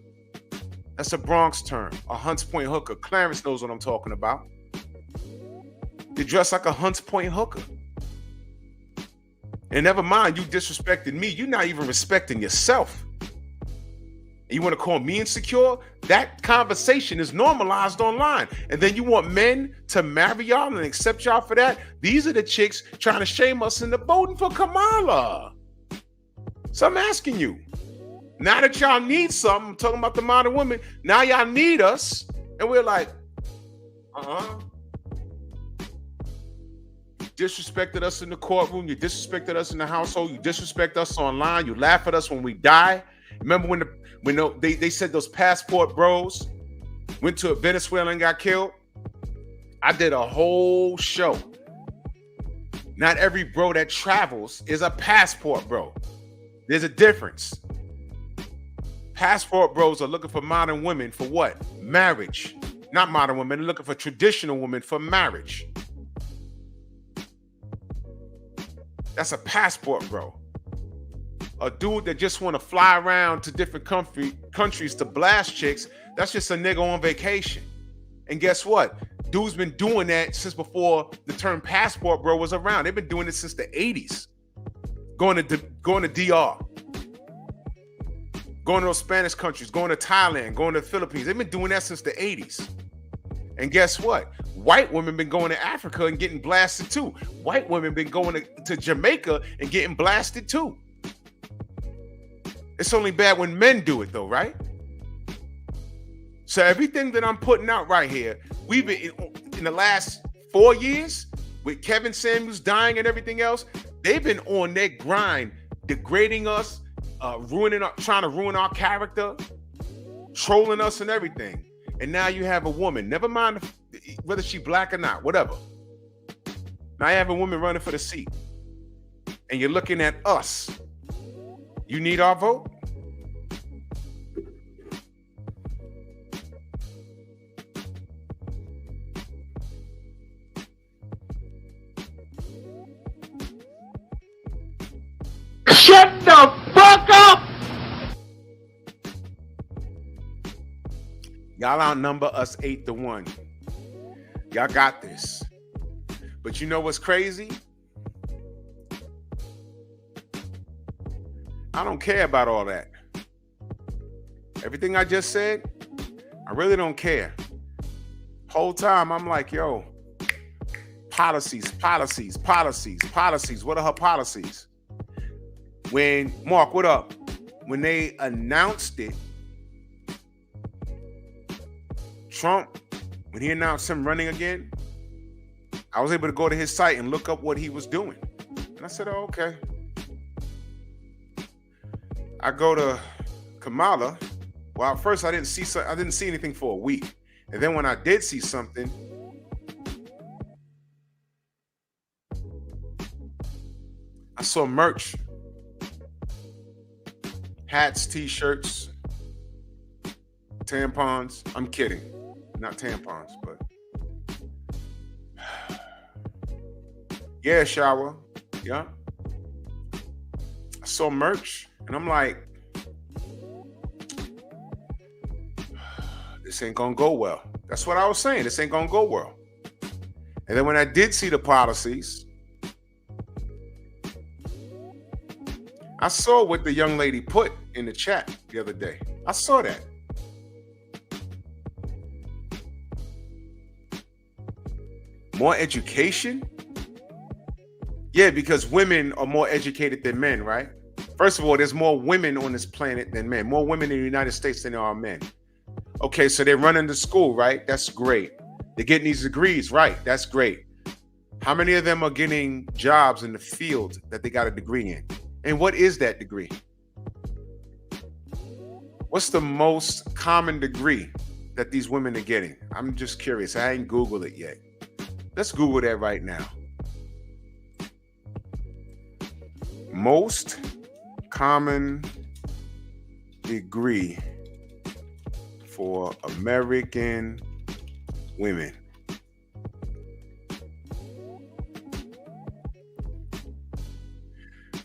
That's a Bronx term, a Hunts Point hooker. Clarence knows what I'm talking about. You dress like a Hunts Point hooker. And never mind, you disrespecting me. You're not even respecting yourself. You want to call me insecure? That conversation is normalized online. And then you want men to marry y'all and accept y'all for that? These are the chicks trying to shame us into voting for Kamala. So I'm asking you, now that y'all need something, I'm talking about the modern women, now y'all need us. And we're like, You disrespected us in the courtroom. You disrespected us in the household. You disrespect us online. You laugh at us when we die. Remember when they said those passport bros went to Venezuela and got killed? I did a whole show. Not every bro that travels is a passport bro. There's a difference. Passport bros are looking for modern women for what? Marriage. Not modern women. They're looking for traditional women for marriage. That's a passport bro. A dude that just want to fly around to different countries to blast chicks, that's just a nigga on vacation. And guess what? Dude's been doing that since before the term passport bro was around. They've been doing it since the 80s. Going to DR. Going to those Spanish countries, going to Thailand, going to the Philippines. They've been doing that since the 80s. And guess what? White women been going to Africa and getting blasted too. White women been going to Jamaica and getting blasted too. It's only bad when men do it though, right? So everything that I'm putting out right here, we've been in the last 4 years with Kevin Samuels dying and everything else, they've been on their grind, degrading us, trying to ruin our character, trolling us and everything. And now you have a woman, never mind whether she's black or not, whatever. Now you have a woman running for the seat. And you're looking at us. You need our vote? Shut the fuck up! Y'all outnumber us 8-1. Y'all got this. But you know what's crazy? I don't care about all that. Everything I just said, I really don't care. Whole time I'm like, yo, policies. What are her policies? When, Mark, what up? When they announced it, Trump, when he announced him running again, I was able to go to his site and look up what he was doing. And I said, oh, okay. I go to Kamala. Well, at first I didn't see anything for a week. And then when I did see something, I saw merch. Hats, t-shirts, tampons. I'm kidding. Not tampons, but yeah, shower. Yeah. I saw merch and I'm like, this ain't gonna go well. That's what I was saying. This ain't gonna go well. And then when I did see the policies, I saw what the young lady put in the chat the other day. I saw that. More education? Yeah, because women are more educated than men, right? First of all, there's more women on this planet than men. More women in the United States than there are men. Okay, so they're running to school, right? That's great. They're getting these degrees, right? That's great. How many of them are getting jobs in the field that they got a degree in? And what is that degree? What's the most common degree that these women are getting? I'm just curious. I ain't Googled it yet. Let's Google that right now. Most common degree for American women.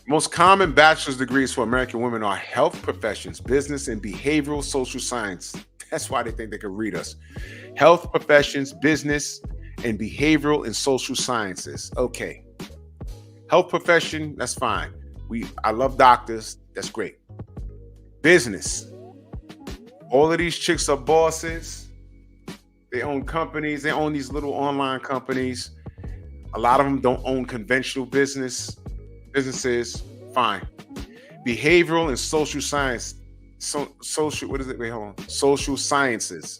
Most common bachelor's degrees for American women are health professions, business, and behavioral social science. That's why they think they can read us. Health professions, business, and behavioral and social sciences. Okay. Health profession, that's fine. I love doctors. That's great. Business. All of these chicks are bosses. They own companies. They own these little online companies. A lot of them don't own conventional businesses. Fine. Behavioral and social science. Social, what is it? Wait, hold on. Social sciences.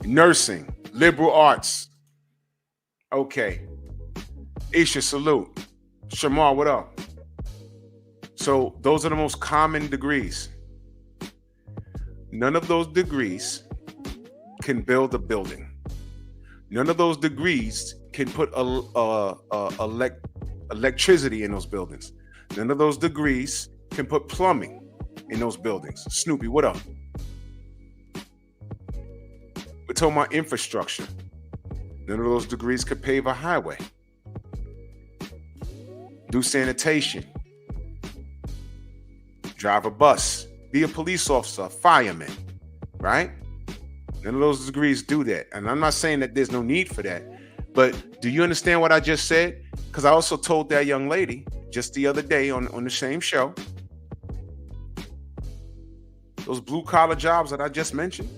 Nursing. Liberal arts. Okay. Isha, salute. Shamar, what up? So those are the most common degrees. None of those degrees can build a building. None of those degrees can put electricity in those buildings. None of those degrees can put plumbing in those buildings. Snoopy, what up? We're talking about infrastructure. None of those degrees could pave a highway, do sanitation, drive a bus, be a police officer, a fireman, right? None of those degrees do that. And I'm not saying that there's no need for that, but do you understand what I just said? Because I also told that young lady just the other day on the same show, those blue collar jobs that I just mentioned,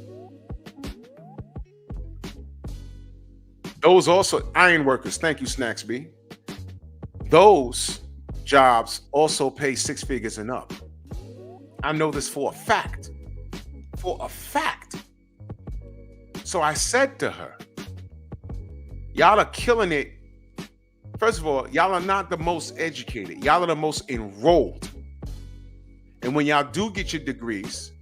those also iron workers. Thank you, Snacksby. Those jobs also pay 6 figures and up. I know this for a fact. For a fact. So I said to her, y'all are killing it. First of all, y'all are not the most educated. Y'all are the most enrolled. And when y'all do get your degrees,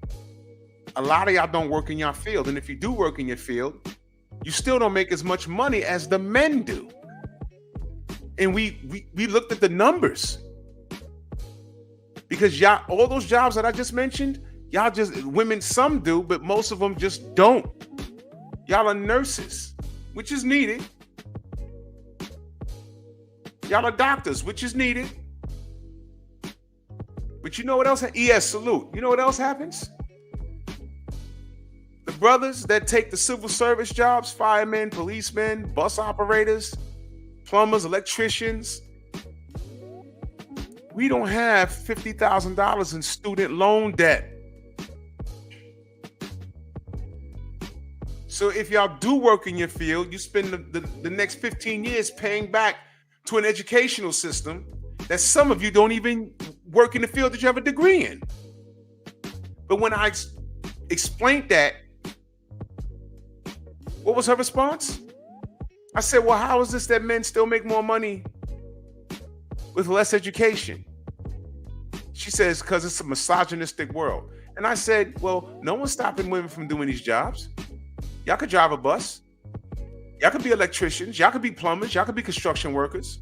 a lot of y'all don't work in your field. And if you do work in your field, you still don't make as much money as the men do. And we looked at the numbers. Because y'all, all those jobs that I just mentioned, y'all just, women, some do, but most of them just don't. Y'all are nurses, which is needed. Y'all are doctors, which is needed. But you know what else? Salute. You know what else happens? brothers that take the civil service jobs, firemen, policemen, bus operators, plumbers, electricians, we don't have $50,000 in student loan debt. So if y'all do work in your field, you spend the next 15 years paying back to an educational system that some of you don't even work in the field that you have a degree in. But when I explained that, what was her response? I said, well, how is this that men still make more money with less education? She says, because it's a misogynistic world. And I said, well, no one's stopping women from doing these jobs. Y'all could drive a bus. Y'all could be electricians. Y'all could be plumbers. Y'all could be construction workers.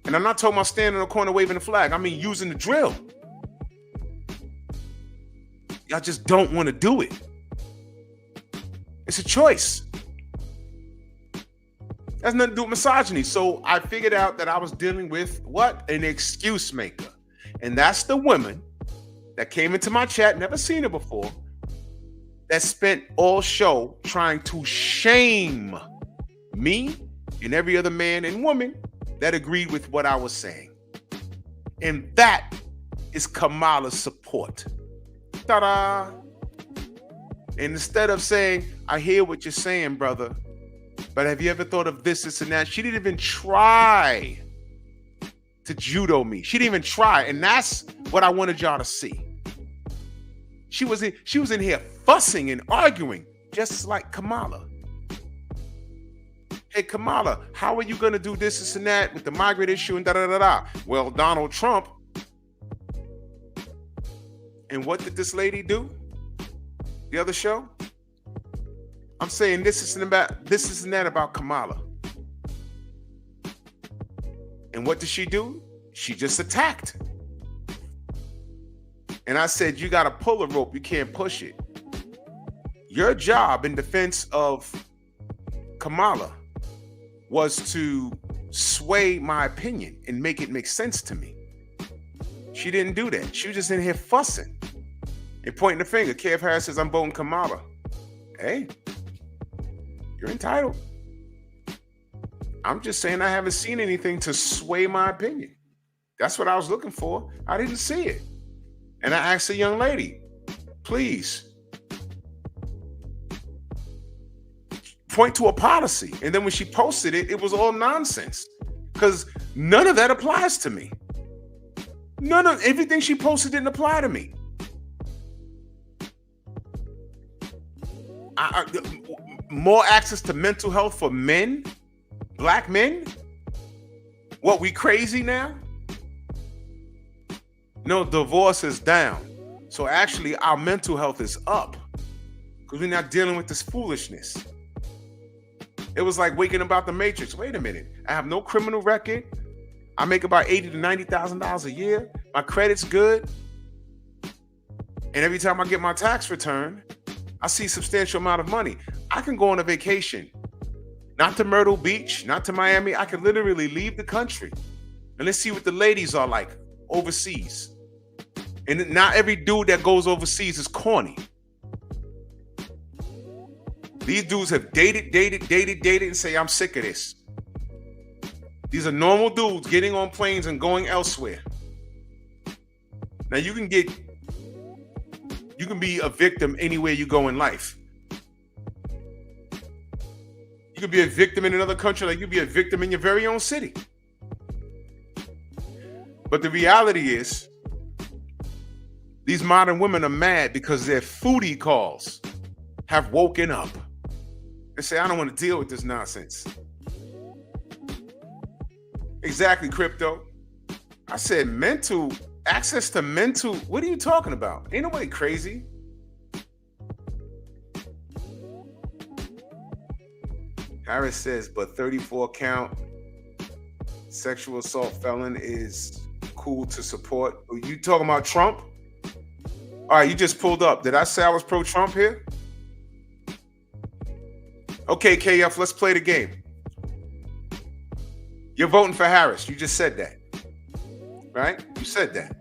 And I'm not talking about standing in a corner waving a flag. I mean using the drill. Y'all just don't want to do it. It's a choice. That's nothing to do with misogyny. So I figured out that I was dealing with what? An excuse maker. And that's the woman that came into my chat, never seen her before, that spent all show trying to shame me and every other man and woman that agreed with what I was saying. And that is Kamala's support. Ta-da! And instead of saying, I hear what you're saying, brother, but have you ever thought of this and that? She didn't even try to judo me. She didn't even try. And that's what I wanted y'all to see. She was in here fussing and arguing, just like Kamala. Hey, Kamala, how are you going to do this and that with the migrant issue and da-da-da-da? Well, Donald Trump. And what did this lady do? The other show? I'm saying this and that about Kamala. And what did she do? She just attacked. And I said, you got to pull a rope. You can't push it. Your job in defense of Kamala was to sway my opinion and make it make sense to me. She didn't do that. She was just in here fussing and pointing the finger. Kev Harris says, I'm voting Kamala. Hey, you're entitled. I'm just saying I haven't seen anything to sway my opinion. That's what I was looking for. I didn't see it. And I asked the young lady, please point to a policy. And then when she posted it, it was all nonsense because none of that applies to me. Everything she posted didn't apply to me. More access to mental health for men, black men? What, we crazy now? No, divorce is down. So actually our mental health is up because we're not dealing with this foolishness. It was like waking up out the Matrix. Wait a minute. I have no criminal record. I make about $80,000 to $90,000 a year. My credit's good. And every time I get my tax return, I see a substantial amount of money. I can go on a vacation, not to Myrtle Beach, not to Miami. I can literally leave the country and let's see what the ladies are like overseas. And not every dude that goes overseas is corny. These dudes have dated, and say, I'm sick of this. These are normal dudes getting on planes and going elsewhere. Now you can be a victim anywhere you go in life. You can be a victim in another country like you be a victim in your very own city. But the reality is, these modern women are mad because their foodie calls have woken up. They say, I don't want to deal with this nonsense. Exactly, crypto. I said access to mental, what are you talking about? Ain't nobody crazy. Harris says, but 34 count sexual assault felon is cool to support. Are you talking about Trump? All right, you just pulled up. Did I say I was pro-Trump here? Okay, KF, let's play the game. You're voting for Harris. You just said that. Right? You said that.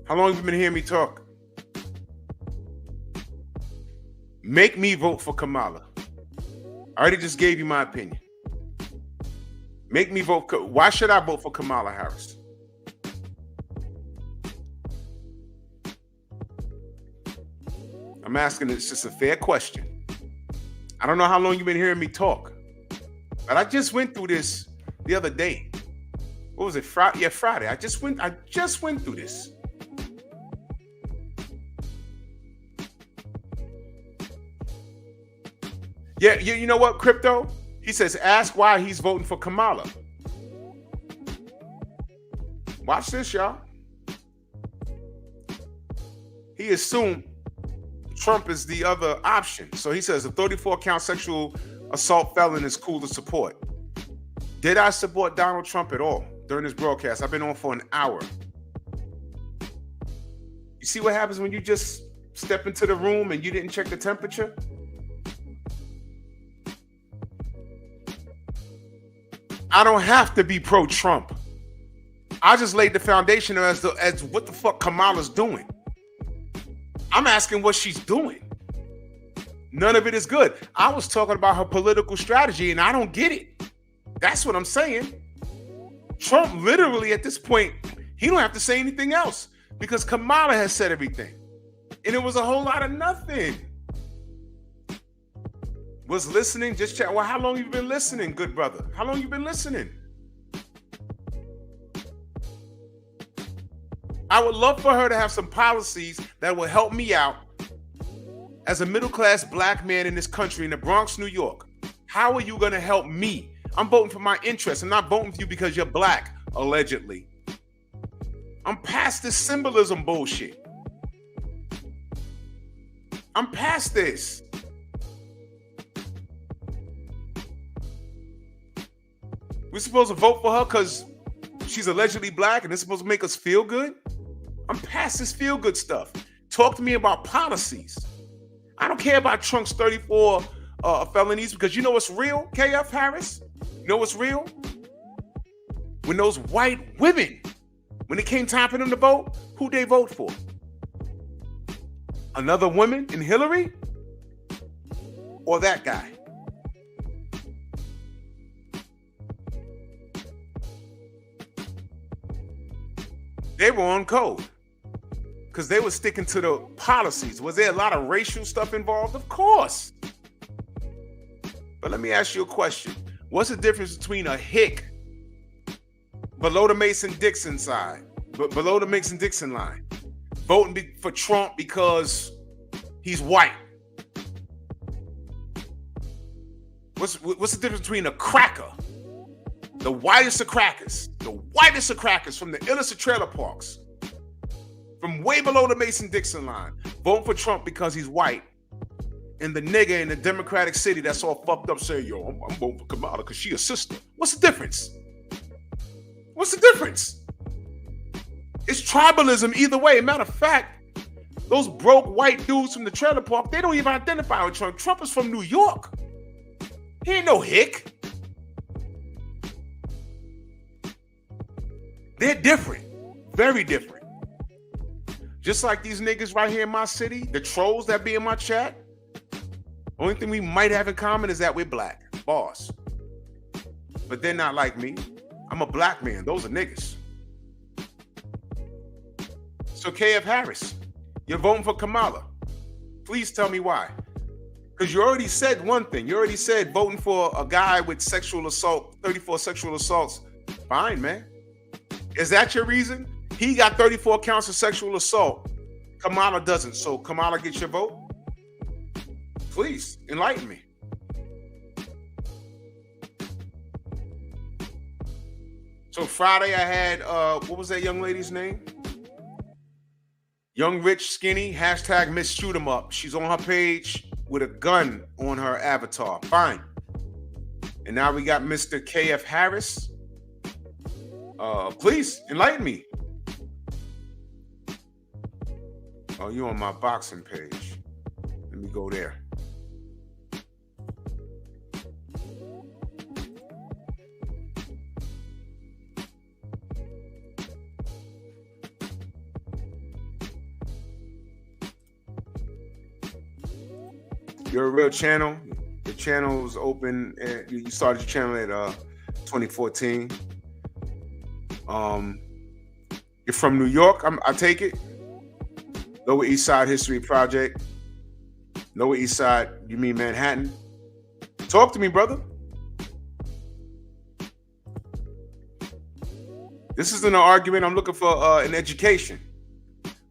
How long have you been hearing me talk? Make me vote for Kamala. I already just gave you my opinion. Make me vote. Why should I vote for Kamala Harris? I'm asking, it's just a fair question. I don't know how long you've been hearing me talk, but I just went through this the other day. What was it? Friday? Yeah, Friday. I just went through this. Yeah, you know what, Crypto? He says, ask why he's voting for Kamala. Watch this, y'all. He assumed Trump is the other option. So he says a 34-count sexual assault felon is cool to support. Did I support Donald Trump at all during this broadcast? I've been on for an hour. You see what happens when you just step into the room and you didn't check the temperature? I don't have to be pro-Trump. I just laid the foundation as what the fuck Kamala's doing. I'm asking what she's doing. None of it is good. I was talking about her political strategy and I don't get it. That's what I'm saying. Trump literally at this point, he don't have to say anything else because Kamala has said everything. And it was a whole lot of nothing. Was listening, just chat. Well, how long you been listening, good brother? How long you been listening? I would love for her to have some policies that will help me out as a middle-class black man in this country in the Bronx, New York. How are you going to help me? I'm voting for my interests. I'm not voting for you because you're black, allegedly. I'm past this symbolism bullshit. I'm past this. We're supposed to vote for her because she's allegedly black and it's supposed to make us feel good? I'm past this feel good stuff. Talk to me about policies. I don't care about Trump's 34 felonies because you know what's real, KF Harris? You know what's real? When those white women, when it came time for them to vote, who'd they vote for? Another woman in Hillary? Or that guy? They were on code because they were sticking to the policies. Was there a lot of racial stuff involved? Of course. But let me ask you a question. What's the difference between a hick below the Mason-Dixon side, below the Mason-Dixon line, voting for Trump because he's white? What's the difference between a cracker, the whitest of crackers from the illest of trailer parks, from way below the Mason-Dixon line, voting for Trump because he's white, and the nigga in the Democratic City that's all fucked up saying, yo, I'm voting for Kamala because she a sister? What's the difference? What's the difference? It's tribalism either way. Matter of fact, those broke white dudes from the trailer park, they don't even identify with Trump. Trump is from New York. He ain't no hick. They're different. Very different. Just like these niggas right here in my city, the trolls that be in my chat, only thing we might have in common is that we're black. Boss. But they're not like me. I'm a black man. Those are niggas. So KF Harris, you're voting for Kamala. Please tell me why. Because you already said one thing. You already said voting for a guy with sexual assault, 34 sexual assaults. Fine, man. Is that your reason? He got 34 counts of sexual assault. Kamala doesn't. So Kamala gets your vote? Please, enlighten me. So Friday I had, what was that young lady's name? Young, rich, skinny, hashtag Miss Shoot 'em Up. She's on her page with a gun on her avatar. Fine. And now we got Mr. KF Harris. Please enlighten me. Oh, you're on my boxing page. Let me go there. You're a real channel. The channel was open. You started your channel at 2014. You're from New York, I take it. Lower East Side History Project. Lower East Side, you mean Manhattan? Talk to me, brother. This isn't an argument. I'm looking for an education.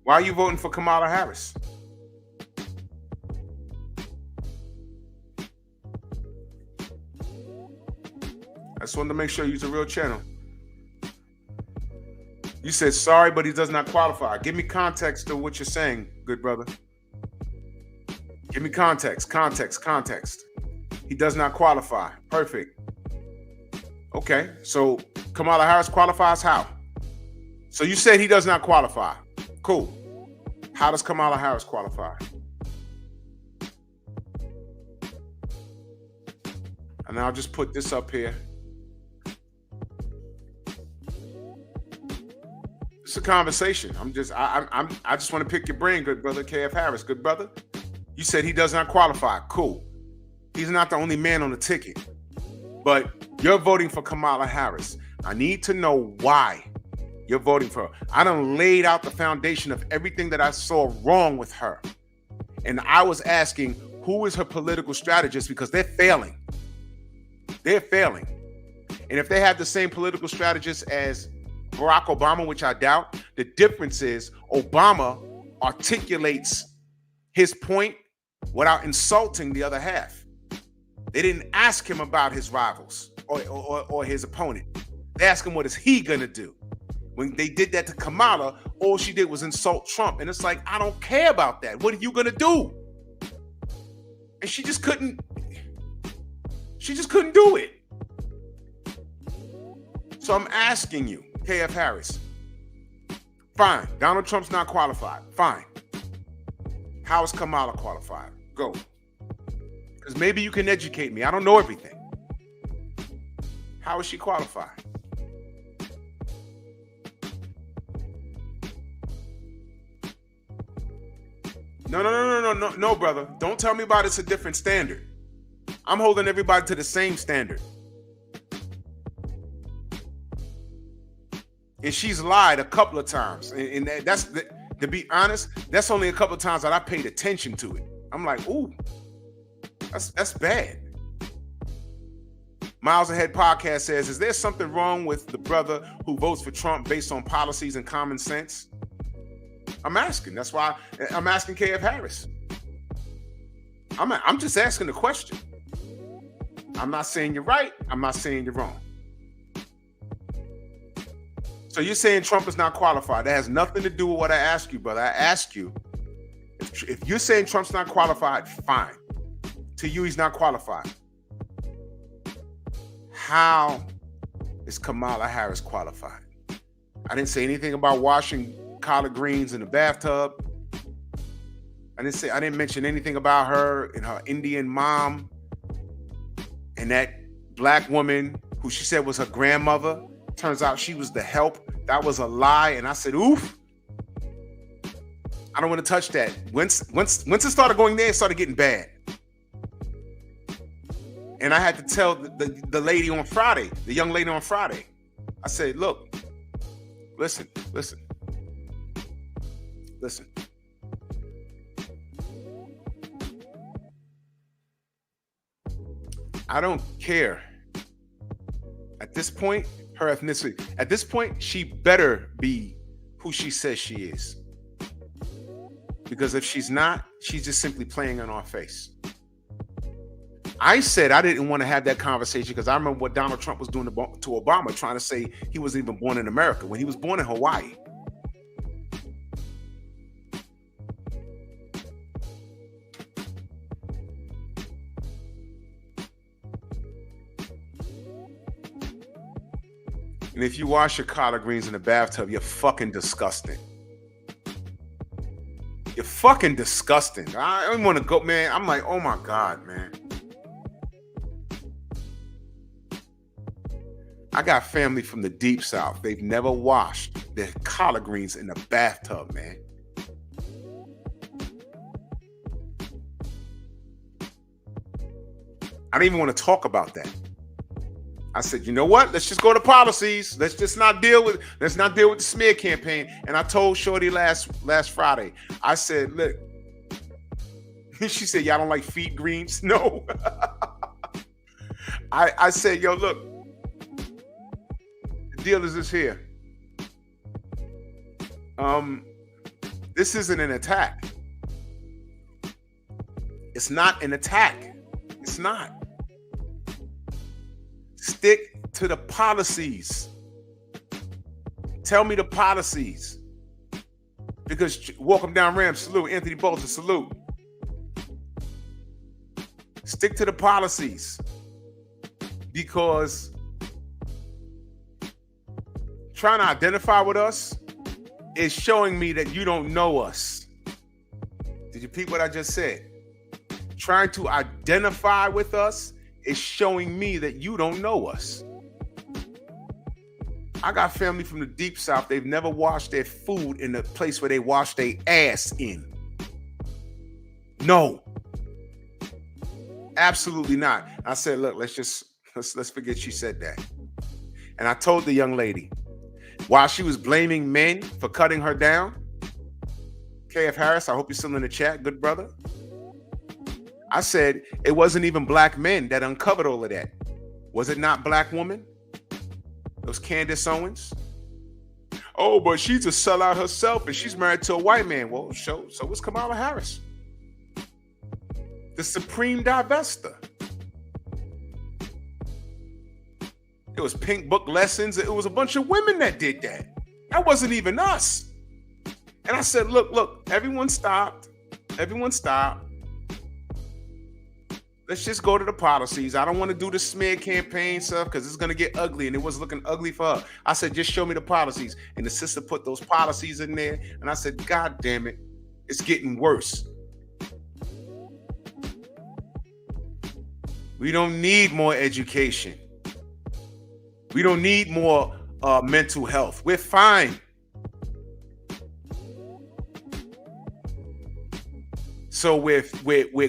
Why are you voting for Kamala Harris? I just wanted to make sure you're a real channel. You said sorry, but he does not qualify. Give me context to what you're saying, good brother. Give me context. He does not qualify. Perfect. Okay, so Kamala Harris qualifies how? So you said he does not qualify. Cool. How does Kamala Harris qualify? And I'll just put this up here. It's a conversation. I just want to pick your brain, good brother. KF Harris, good brother. You said he does not qualify. Cool. He's not the only man on the ticket. But you're voting for Kamala Harris. I need to know why you're voting for her. I done laid out the foundation of everything that I saw wrong with her. And I was asking, who is her political strategist? Because they're failing. They're failing. And if they have the same political strategist as Barack Obama, which I doubt, the difference is Obama articulates his point without insulting the other half. They didn't ask him about his rivals or his opponent. They asked him, what is he gonna do? When they did that to Kamala, all she did was insult Trump. And it's like, I don't care about that. What are you gonna do? And she just couldn't do it. So I'm asking you, KF Harris, fine, Donald Trump's not qualified, fine. How is Kamala qualified? Go. Because maybe you can educate me. I don't know everything. How is she qualified? No, brother. Don't tell me about it's a different standard. I'm holding everybody to the same standard. And she's lied a couple of times. And to be honest, that's only a couple of times that I paid attention to it. I'm like, ooh, that's bad. Miles Ahead Podcast says, is there something wrong with the brother who votes for Trump based on policies and common sense? I'm asking. That's why I'm asking KF Harris. I'm just asking the question. I'm not saying you're right. I'm not saying you're wrong. So you're saying Trump is not qualified. That has nothing to do with what I asked you, brother. I asked you, if you're saying Trump's not qualified, fine. To you, he's not qualified. How is Kamala Harris qualified? I didn't say anything about washing collard greens in the bathtub. I didn't mention anything about her and her Indian mom and that black woman who she said was her grandmother. Turns out she was the help. That was a lie. And I said, oof. I don't want to touch that. Once it started going there, it started getting bad. And I had to tell the lady on Friday, the young lady on Friday, I said, look, listen. I don't care. At this point, her ethnicity. At this point, she better be who she says she is. Because if she's not, she's just simply playing in our face. I said I didn't want to have that conversation because I remember what Donald Trump was doing to Obama, trying to say he wasn't even born in America when he was born in Hawaii. And if you wash your collard greens in the bathtub, you're fucking disgusting. You're fucking disgusting. I don't want to go, man. I'm like, oh my God, man. I got family from the deep south. They've never washed their collard greens in the bathtub, man. I didn't even want to talk about that. I said, you know what? Let's just go to policies. Let's not deal with the smear campaign. And I told Shorty last Friday, I said, look, she said, y'all don't like feed greens? No. I said, yo, look, the deal is this here. This isn't an attack. It's not an attack. It's not. Stick to the policies. Tell me the policies. Because welcome down Ram, salute. Anthony Bolton, salute. Stick to the policies. Because trying to identify with us is showing me that you don't know us. Did you peep what I just said? Trying to identify with us is showing me that you don't know us. I got family from the deep south. They've never washed their food in the place where they wash their ass in. No. Absolutely not. I said, look, let's forget she said that. And I told the young lady, while she was blaming men for cutting her down, KF Harris, I hope you're still in the chat, good brother. I said, it wasn't even black men that uncovered all of that. Was it not black women? Those Candace Owens? Oh, but she's a sellout herself and she's married to a white man. Well, so was Kamala Harris. The supreme divester. It was Pink Book Lessons. It was a bunch of women that did that. That wasn't even us. And I said, look, everyone stopped. Everyone stopped. Let's just go to the policies. I don't want to do the smear campaign stuff because it's going to get ugly, and it was looking ugly for her. I said, just show me the policies. And the sister put those policies in there, and I said, God damn it, it's getting worse. We don't need more education. We don't need more mental health. We're fine. So we're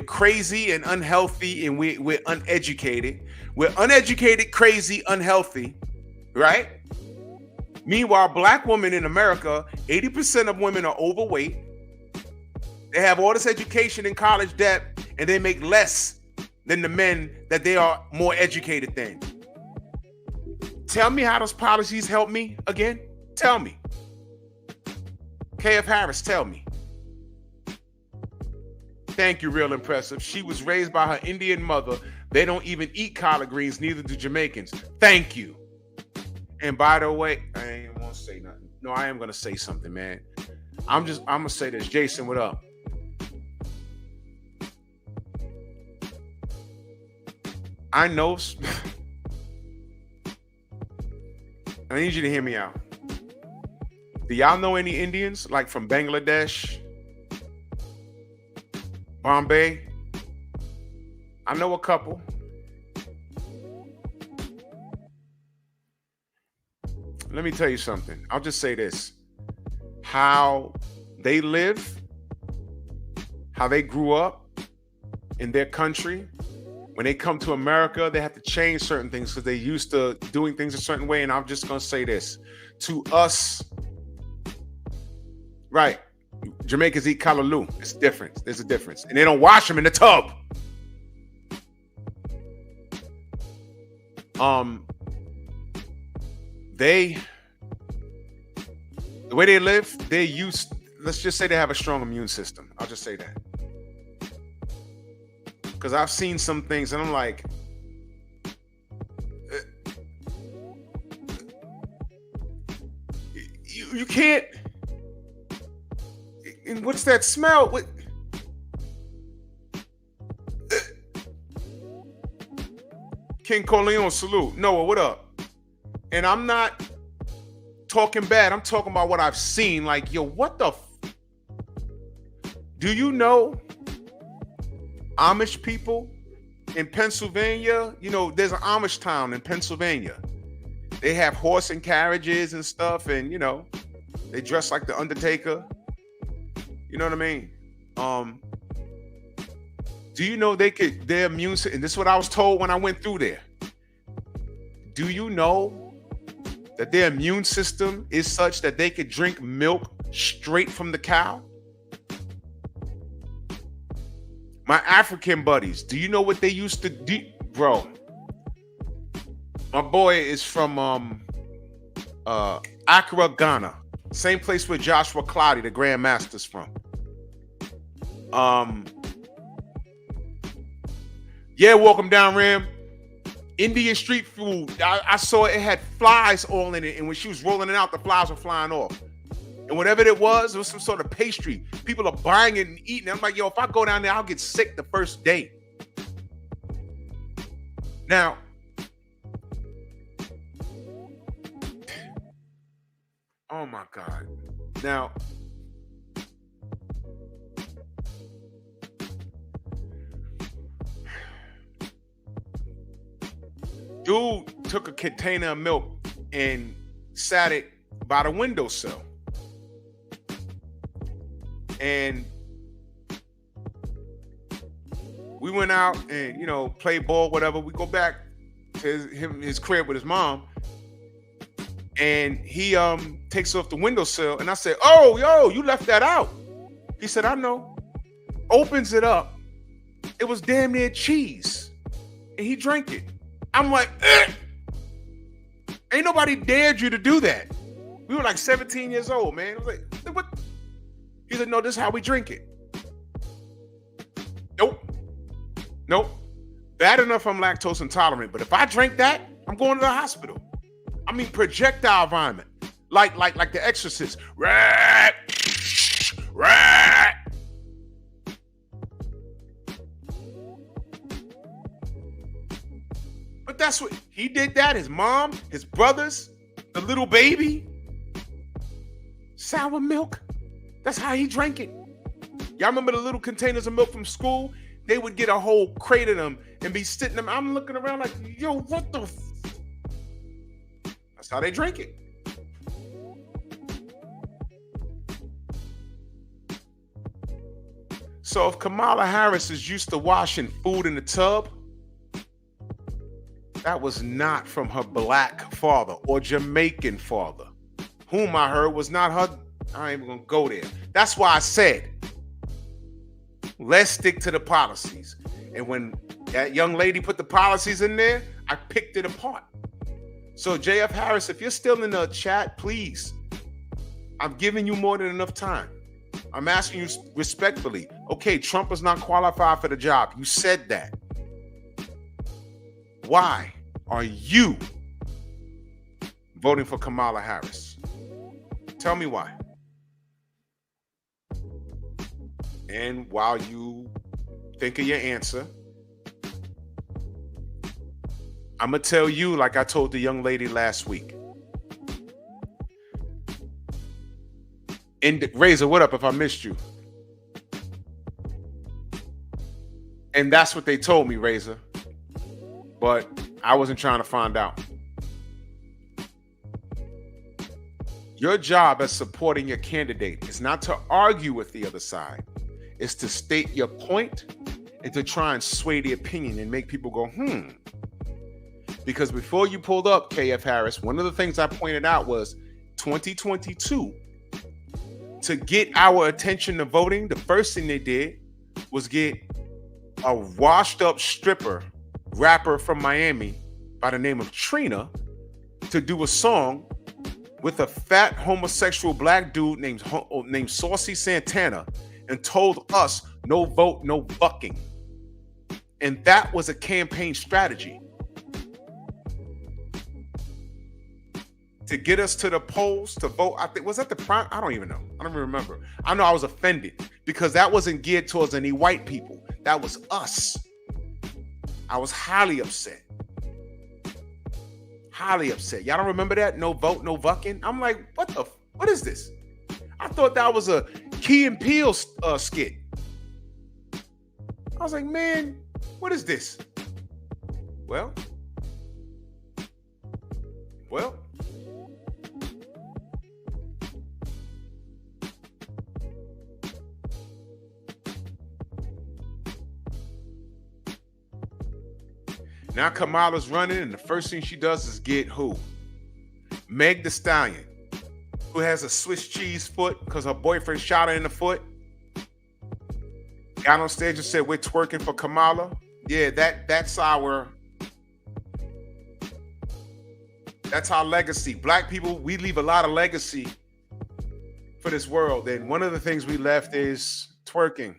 crazy and unhealthy, and we're uneducated. We're uneducated, crazy, unhealthy, right? Meanwhile, black women in America, 80% of women are overweight. They have all this education and college debt, and they make less than the men that they are more educated than. Tell me how those policies help me again. Tell me. KF Harris, tell me. Thank you, real impressive. She was raised by her Indian mother. They don't even eat collard greens, neither do Jamaicans. Thank you. And by the way, I ain't gonna say nothing. No, I am gonna say something, man. I'm gonna say this. Jason, what up? I know. I need you to hear me out. Do y'all know any Indians like from Bangladesh, Bombay? I know a couple. Let me tell you something. I'll just say this. How they live, how they grew up in their country. When they come to America, they have to change certain things because they're used to doing things a certain way. And I'm just going to say this. To us, right, Jamaicans eat callaloo. It's different. There's a difference. And they don't wash them in the tub. The way they live, let's just say they have a strong immune system. I'll just say that. Because I've seen some things and I'm like, you can't. And what's that smell? What? King Corleone, salute. Noah, what up? And I'm not talking bad. I'm talking about what I've seen. Like, yo, what the? Do you know Amish people in Pennsylvania? You know, there's an Amish town in Pennsylvania. They have horse and carriages and stuff, and you know, they dress like the Undertaker. You know what I mean? Do you know their immune system, and this is what I was told when I went through there. Do you know that their immune system is such that they could drink milk straight from the cow? My African buddies, do you know what they used to do? Bro, my boy is from Accra, Ghana. Same place where Joshua Cloudy, the Grandmaster's from. Yeah, welcome down, Ram. Indian street food. I saw it had flies all in it, and when she was rolling it out, the flies were flying off. And whatever it was some sort of pastry. People are buying it and eating it. I'm like, yo, if I go down there, I'll get sick the first day. Now, oh my God. Now, dude took a container of milk and sat it by the windowsill. And we went out and, played ball, whatever. We go back to his crib with his mom. And he takes off the windowsill. And I said, oh, yo, you left that out. He said, I know. Opens it up. It was damn near cheese. And he drank it. I'm like, ain't nobody dared you to do that. We were like 17 years old, man. I was like, what? He said, no, this is how we drink it. Nope. Bad enough I'm lactose intolerant, but if I drink that, I'm going to the hospital. I mean, projectile vomit. Like The Exorcist. Rat. But that's what he did. That his mom, his brothers, the little baby. Sour milk. That's how he drank it. Y'all remember the little containers of milk from school? They would get a whole crate of them and be sitting them. I'm looking around like, yo, what the? That's how they drink it. So if Kamala Harris is used to washing food in the tub, that was not from her black father or Jamaican father, whom I heard was not her. I ain't even gonna go there. That's why I said, let's stick to the policies. And when that young lady put the policies in there, I picked it apart. So JF Harris, if you're still in the chat, please, I'm giving you more than enough time. I'm asking you respectfully. Okay, Trump is not qualified for the job. You said that. Why are you voting for Kamala Harris? Tell me why. And while you think of your answer, I'm going to tell you like I told the young lady last week. And Razor, what up if I missed you? And that's what they told me, Razor. But I wasn't trying to find out. Your job as supporting your candidate is not to argue with the other side. It's to state your point and to try and sway the opinion and make people go, Because before you pulled up, KF Harris, one of the things I pointed out was 2022, to get our attention to voting, the first thing they did was get a washed up rapper from Miami by the name of Trina to do a song with a fat homosexual black dude named Saucy Santana and told us no vote, no bucking. And that was a campaign strategy to get us to the polls to vote. I think, was that the prime? I don't even know. I don't even remember. I know I was offended because that wasn't geared towards any white people. That was us. I was highly upset. Highly upset. Y'all don't remember that? No vote, no bucking. I'm like, what is this? I thought that was a Key and Peele skit. I was like, man, what is this? Well. Now Kamala's running, and the first thing she does is get who? Meg the Stallion, who has a Swiss cheese foot because her boyfriend shot her in the foot. Got on stage and said, "We're twerking for Kamala." Yeah, that's our legacy. Black people, we leave a lot of legacy for this world. And one of the things we left is twerking.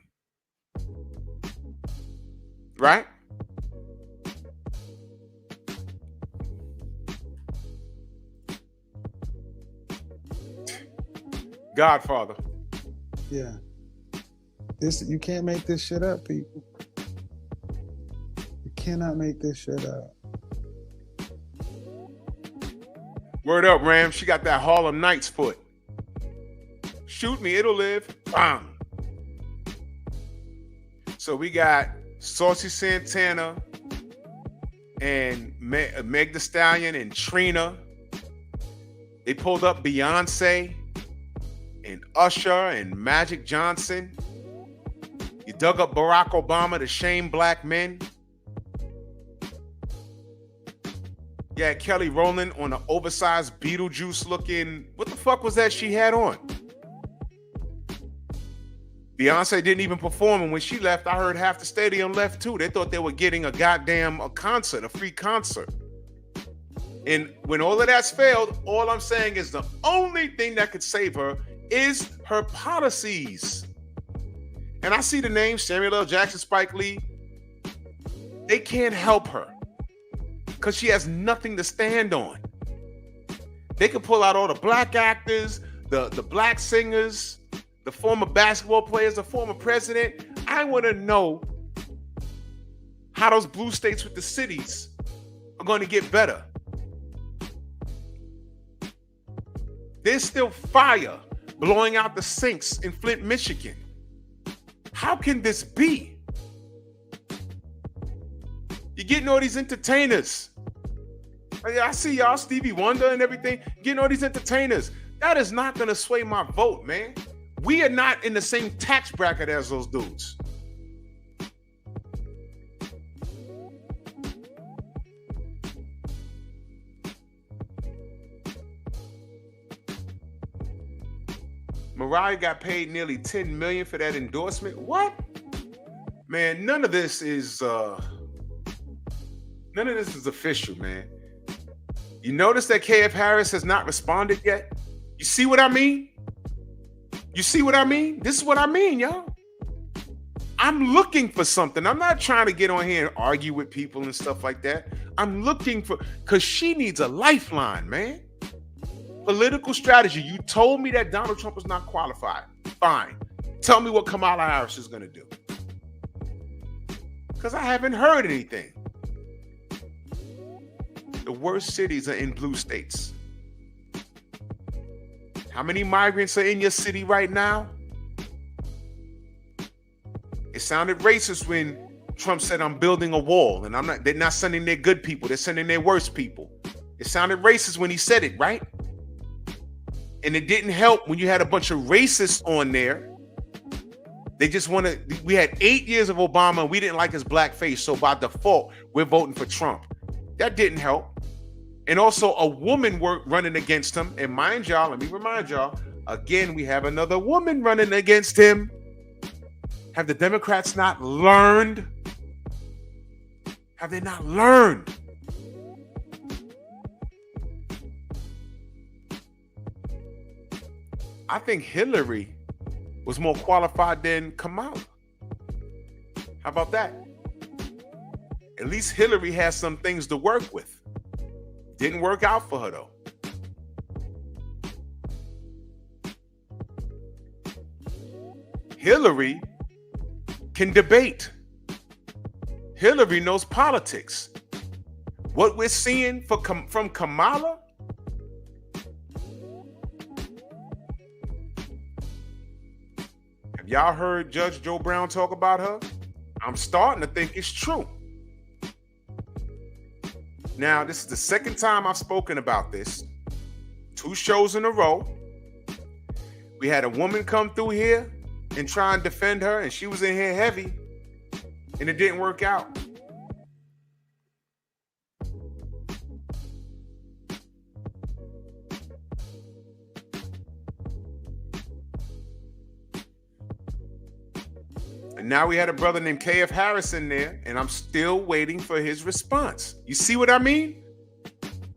Right? Godfather. Yeah. You can't make this shit up, people. You cannot make this shit up. Word up, Ram. She got that Harlem Nights foot. Shoot me, it'll live. Bang. So we got Saucy Santana and Meg the Stallion and Trina. They pulled up Beyonce and Usher and Magic Johnson. You dug up Barack Obama to shame black men. You had Kelly Rowland on an oversized Beetlejuice looking. What the fuck was that she had on? Beyonce didn't even perform, and when she left, I heard half the stadium left too. They thought they were getting a concert, a free concert. And when all of that's failed, all I'm saying is the only thing that could save her is her policies. And I see the names Samuel L. Jackson, Spike Lee. They can't help her because she has nothing to stand on. They could pull out all the black actors, the black singers, the former basketball players, the former president. I want to know how those blue states with the cities are going to get better. There's still fire blowing out the sinks in Flint, Michigan. How can this be? You're getting all these entertainers. I see y'all, Stevie Wonder and everything, getting all these entertainers. That is not going to sway my vote, man. We are not in the same tax bracket as those dudes. Mariah got paid nearly $10 million for that endorsement. What? Man, none of this is official, man. You notice that KF Harris has not responded yet? You see what I mean? You see what I mean? This is what I mean, y'all. I'm looking for something. I'm not trying to get on here and argue with people and stuff like that. I'm looking for, because she needs a lifeline, man. Political strategy. You told me that Donald Trump was not qualified. Fine. Tell me what Kamala Harris is going to do. Because I haven't heard anything. The worst cities are in blue states. How many migrants are in your city right now? It sounded racist when Trump said, "I'm building a wall," and they're not sending their good people, they're sending their worst people. It sounded racist when he said it, right? And it didn't help when you had a bunch of racists on there. They just we had 8 years of Obama and we didn't like his black face, so by default, we're voting for Trump. That didn't help. And also a woman running against him. And mind y'all, let me remind y'all, again, we have another woman running against him. Have the Democrats not learned? Have they not learned? I think Hillary was more qualified than Kamala. How about that? At least Hillary has some things to work with. Didn't work out for her, though. Hillary can debate. Hillary knows politics. What we're seeing from Kamala, have y'all heard Judge Joe Brown talk about her? I'm starting to think it's true. Now, this is the second time I've spoken about this. 2 shows in a row. We had a woman come through here and try and defend her, and she was in here heavy, and it didn't work out. now we had a brother named K.F. Harris in there, and I'm still waiting for his response. You see what I mean?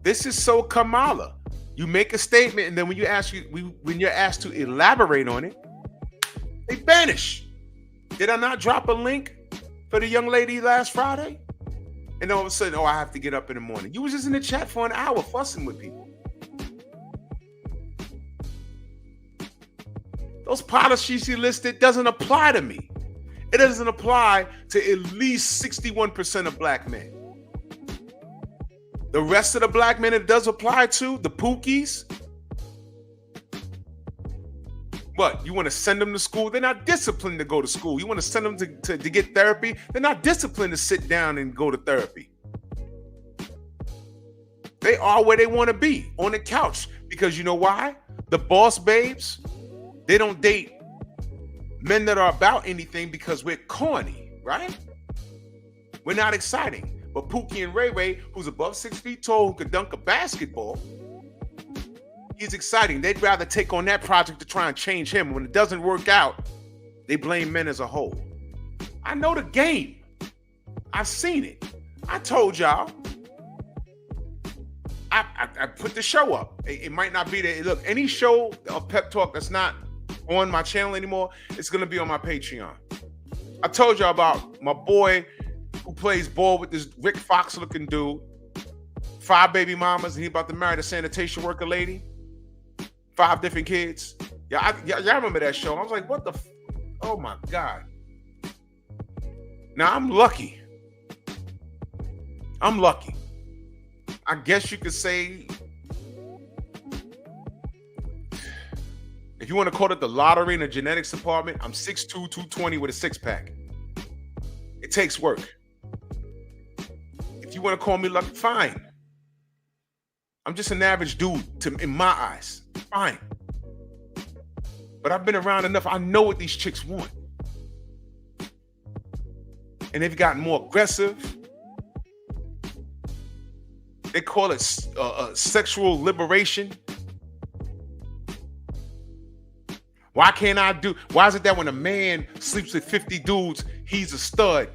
This is so Kamala. You make a statement, and then when you're asked to elaborate on it, they vanish. Did I not drop a link for the young lady last Friday? And all of a sudden, I have to get up in the morning. You was just in the chat for an hour fussing with people. Those policies she listed doesn't apply to me. It doesn't apply to at least 61% of black men. The rest of the black men it does apply to, the Pookies. What, you want to send them to school? They're not disciplined to go to school. You want to send them to get therapy? They're not disciplined to sit down and go to therapy. They are where they want to be, on the couch. Because you know why? The boss babes, they don't date men that are about anything because we're corny, right? We're not exciting. But Pookie and Ray Ray, who's above 6 feet tall, who could dunk a basketball, he's exciting. They'd rather take on that project to try and change him. When it doesn't work out, they blame men as a whole. I know the game. I've seen it. I told y'all. I put the show up. It might not be there. Look, any show of Pep Talk that's not on my channel anymore, it's going to be on my Patreon. I told y'all about my boy who plays ball with this Rick Fox looking dude, 5 baby mamas, and he about to marry the sanitation worker lady, 5 different kids. Y'all remember that show? I was like, what the oh my God. Now I'm lucky. I guess you could say, if you want to call it the lottery in the genetics department, I'm 6'2", 220 with a 6-pack. It takes work. If you want to call me lucky, fine. I'm just an average dude in my eyes. Fine. But I've been around enough. I know what these chicks want. And they've gotten more aggressive. They call it sexual liberation. Why is it that when a man sleeps with 50 dudes, he's a stud?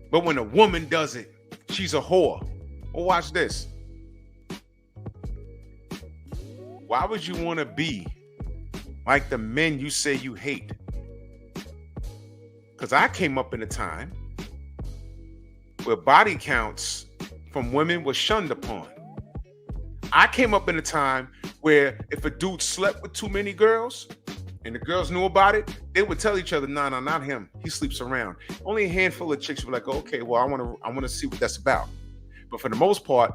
But when a woman does it, she's a whore. Well, watch this. Why would you want to be like the men you say you hate? Because I came up in a time where body counts from women was shunned upon. I came up in a time where if a dude slept with too many girls and the girls knew about it, they would tell each other, no, not him. He sleeps around. Only a handful of chicks were like, okay, well, I want to see what that's about. But for the most part,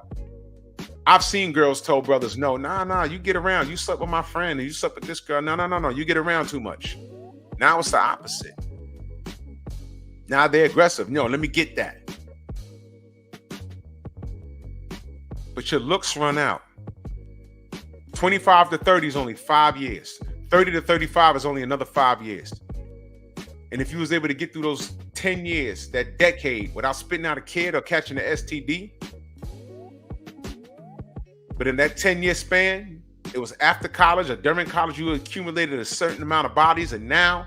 I've seen girls tell brothers, no, you get around. You slept with my friend and you slept with this girl. No, you get around too much. Now it's the opposite. Now they're aggressive. No, let me get that. But your looks run out. 25 to 30 is only 5 years. 30 to 35 is only another 5 years. And if you was able to get through those 10 years, that decade, without spitting out a kid or catching an STD, but in that 10-year span, it was after college or during college, you accumulated a certain amount of bodies, and now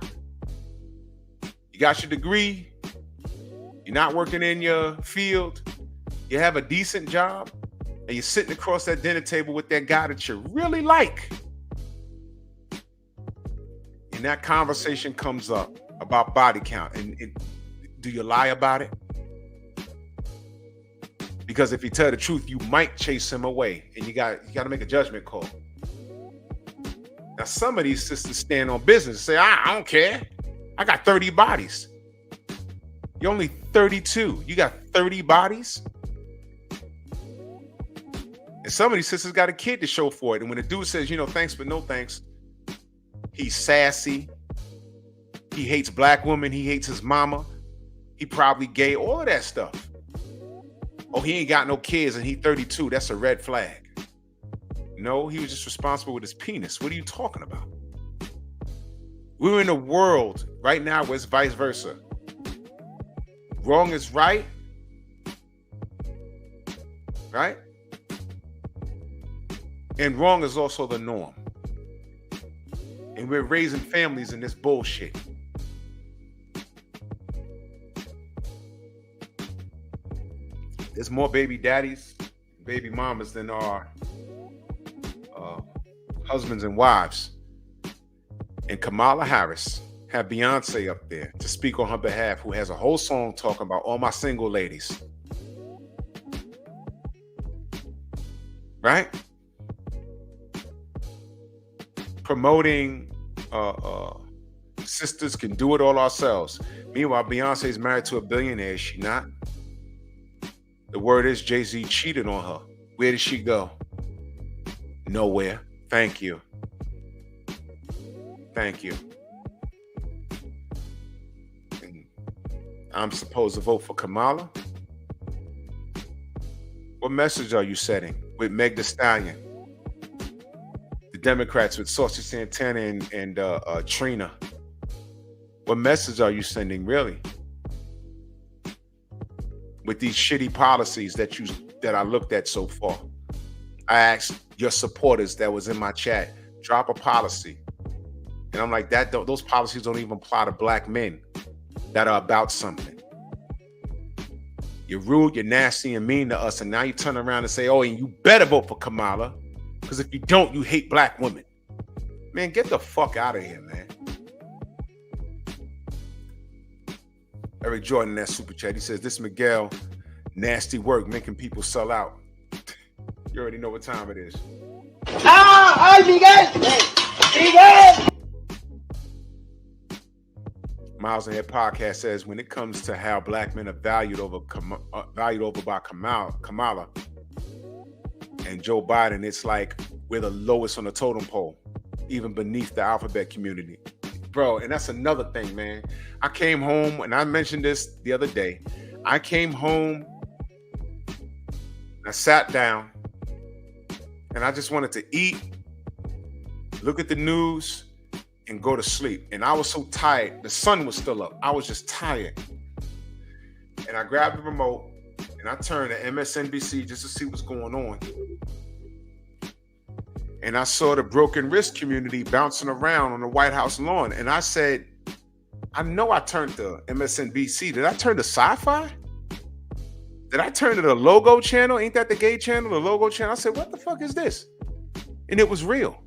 you got your degree, you're not working in your field, you have a decent job, and you're sitting across that dinner table with that guy that you really like. And that conversation comes up about body count. And do you lie about it? Because if you tell the truth, you might chase him away. And you got to make a judgment call. Now, some of these sisters stand on business and say, I don't care. I got 30 bodies. You're only 32. You got 30 bodies? And some of these sisters got a kid to show for it. And when a dude says, thanks, but no thanks, he's sassy. He hates black women. He hates his mama. He probably gay, all of that stuff. Oh, he ain't got no kids and he 32. That's a red flag. No, he was just responsible with his penis. What are you talking about? We're in a world right now where it's vice versa. Wrong is right. Right? And wrong is also the norm. And we're raising families in this bullshit. there's more baby daddies, baby mamas than are husbands and wives. And Kamala Harris had Beyonce up there to speak on her behalf, who has a whole song talking about all my single ladies. Right? Promoting sisters can do it all ourselves. Meanwhile, Beyonce is married to a billionaire, is she not? The word is Jay-Z cheated on her. Where did she go? Nowhere. Thank you. Thank you. And I'm supposed to vote for Kamala? What message are you setting with Meg Thee Stallion? The Democrats with Saucy Santana and Trina. What message are you sending, really? With these shitty policies that I looked at so far. I asked your supporters that was in my chat, drop a policy. And I'm like, those policies don't even apply to black men that are about something. You're rude, you're nasty and mean to us, and now you turn around and say, oh, and you better vote for Kamala, because if you don't, you hate black women. Man, get the fuck out of here, man. Eric Jordan in that super chat, he says, this Miguel, nasty work, making people sell out. You already know what time it is. ¡Ay, Miguel! ¡Miguel! Miles in Head Podcast says, when it comes to how black men are valued over by Kamala and Joe Biden, it's like we're the lowest on the totem pole, even beneath the alphabet community. Bro, and that's another thing, man. I came home, and I mentioned this the other day. I came home, I sat down, and I just wanted to eat, look at the news, and go to sleep. And I was so tired. The sun was still up. I was just tired. And I grabbed the remote, and I turned to MSNBC just to see what's going on. And I saw the broken wrist community bouncing around on the White House lawn. And I said, I know I turned to MSNBC. Did I turn to Sci-Fi? Did I turn to the Logo channel? Ain't that the gay channel, the Logo channel? I said, what the fuck is this? And it was real.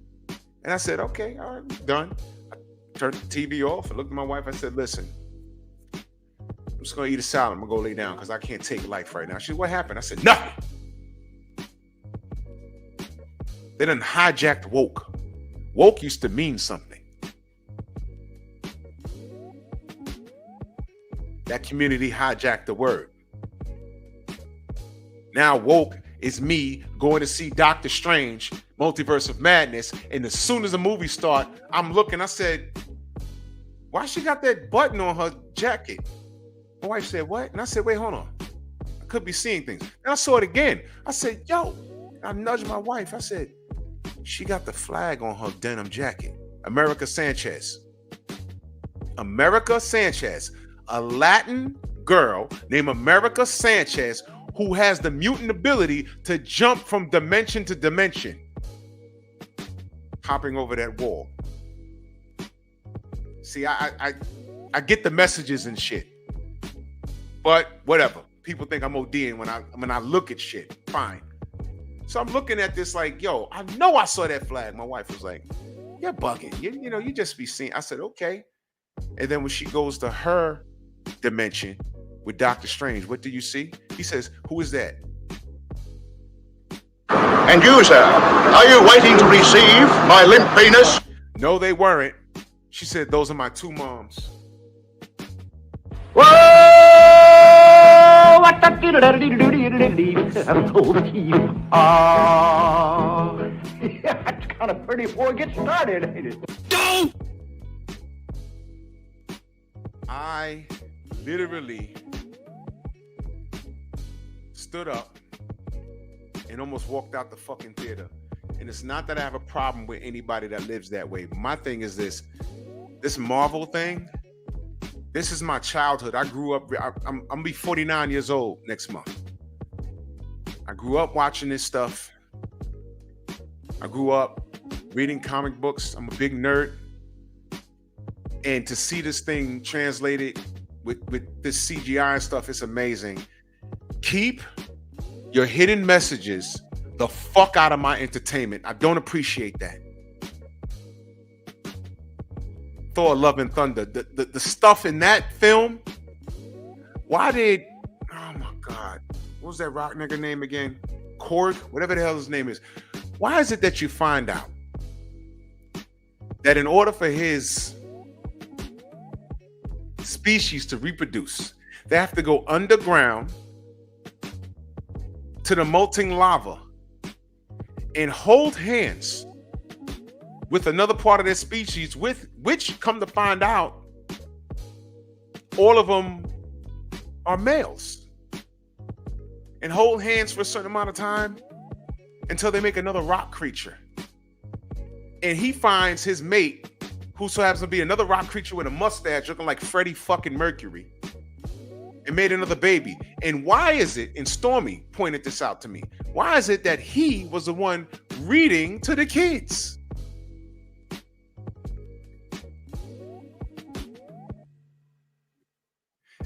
And I said, okay, all right, done. I turned the TV off. I looked at my wife. I said, listen, I'm just going to eat a salad. I'm going to go lay down because I can't take life right now. She said, what happened? I said, nothing. They done hijacked woke. Woke used to mean something. That community hijacked the word. Now woke is me going to see Doctor Strange, Multiverse of Madness, and as soon as the movie start, I'm looking, I said, why she got that button on her jacket? My wife said, what? And I said, wait, hold on. I could be seeing things. And I saw it again. I said, yo, I nudged my wife. I said, she got the flag on her denim jacket. America Sanchez. America Sanchez, a Latin girl named America Sanchez who has the mutant ability to jump from dimension to dimension, hopping over that wall. See, I get the messages and shit, but whatever. People think I'm ODing when I look at shit. Fine. So I'm looking at this like, yo, I know I saw that flag. My wife was like, you're bugging. You just be seeing. I said, okay. And then when she goes to her dimension with Doctor Strange, what do you see? He says, who is that? And you, sir, are you waiting to receive my limp penis? No, they weren't. She said, those are my two moms. Whoa! What the That's kind of pretty before it gets started, ain't it? Don't! I literally stood up and almost walked out the fucking theater. And it's not that I have a problem with anybody that lives that way. My thing is this Marvel thing, this is my childhood. I grew up, I'm gonna be 49 years old next month. I grew up watching this stuff. I grew up reading comic books. I'm a big nerd. And to see this thing translated with this CGI and stuff, it's amazing. Keep your hidden messages the fuck out of my entertainment. I don't appreciate that. Thor: Love and Thunder. The stuff in that film. Why did, oh my God, what was that rock nigga name again? Korg, whatever the hell his name is. Why is it that you find out that in order for his species to reproduce, they have to go underground to the molten lava and hold hands with another part of their species, with which, come to find out, all of them are males, and hold hands for a certain amount of time until they make another rock creature. And he finds his mate, who so happens to be another rock creature with a mustache looking like Freddie fucking Mercury, and made another baby. And why is it, and Stormy pointed this out to me, why is it that he was the one reading to the kids?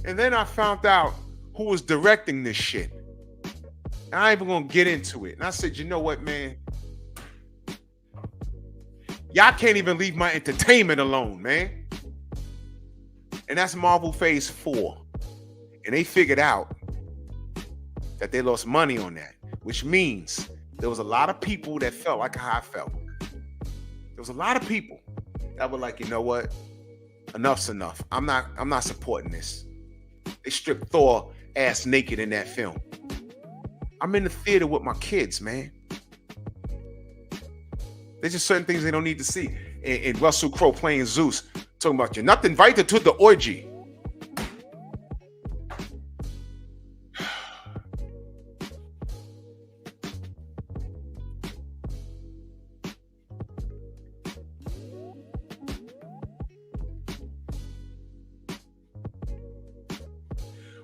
And then I found out who was directing this shit. And I ain't even gonna get into it. And I said, you know what, man? Y'all can't even leave my entertainment alone, man. And that's Marvel Phase 4. And they figured out that they lost money on that, which means there was a lot of people that felt like how I felt. There was a lot of people that were like, you know what? Enough's enough. I'm not supporting this. They stripped Thor ass naked in that film. I'm in the theater with my kids, man. There's just certain things they don't need to see. And Russell Crowe playing Zeus, talking about, you're not invited to the orgy.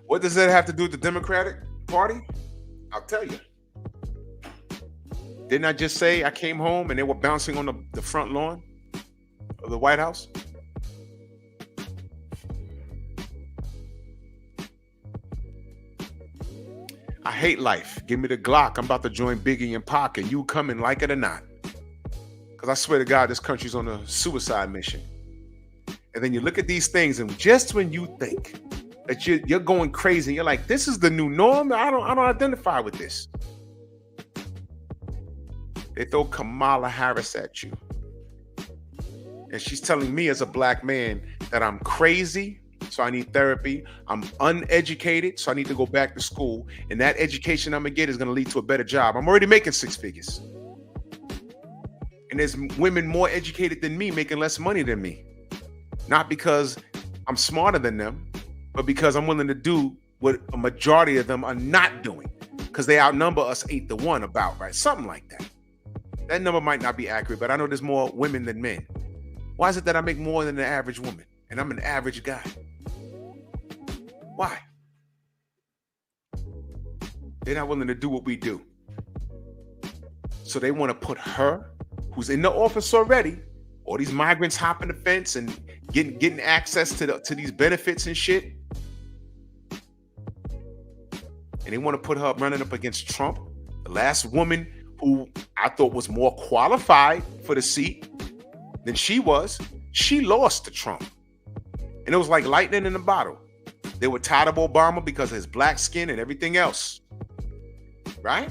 What does that have to do with the Democratic Party? I'll tell you. Didn't I just say I came home and they were bouncing on the front lawn of the White House? I hate life. Give me the Glock. I'm about to join Biggie and Pac, and you coming like it or not. Because I swear to God, this country's on a suicide mission. And then you look at these things, and just when you think that you're going crazy, you're like, this is the new norm. I don't identify with this. They throw Kamala Harris at you. And she's telling me as a black man that I'm crazy, so I need therapy. I'm uneducated, so I need to go back to school. And that education I'm gonna get is gonna lead to a better job. I'm already making 6 figures. And there's women more educated than me making less money than me. Not because I'm smarter than them, but because I'm willing to do what a majority of them are not doing, because they outnumber us 8-1 about, right? Something like that. That number might not be accurate, but I know there's more women than men. Why is it that I make more than an average woman and I'm an average guy? Why? They're not willing to do what we do. So they want to put her, who's in the office already, all these migrants hopping the fence and getting access to these benefits and shit. And they want to put her running up against Trump, the last woman who I thought was more qualified for the seat than she was. She lost to Trump. And it was like lightning in a bottle. They were tired of Obama because of his black skin and everything else. Right?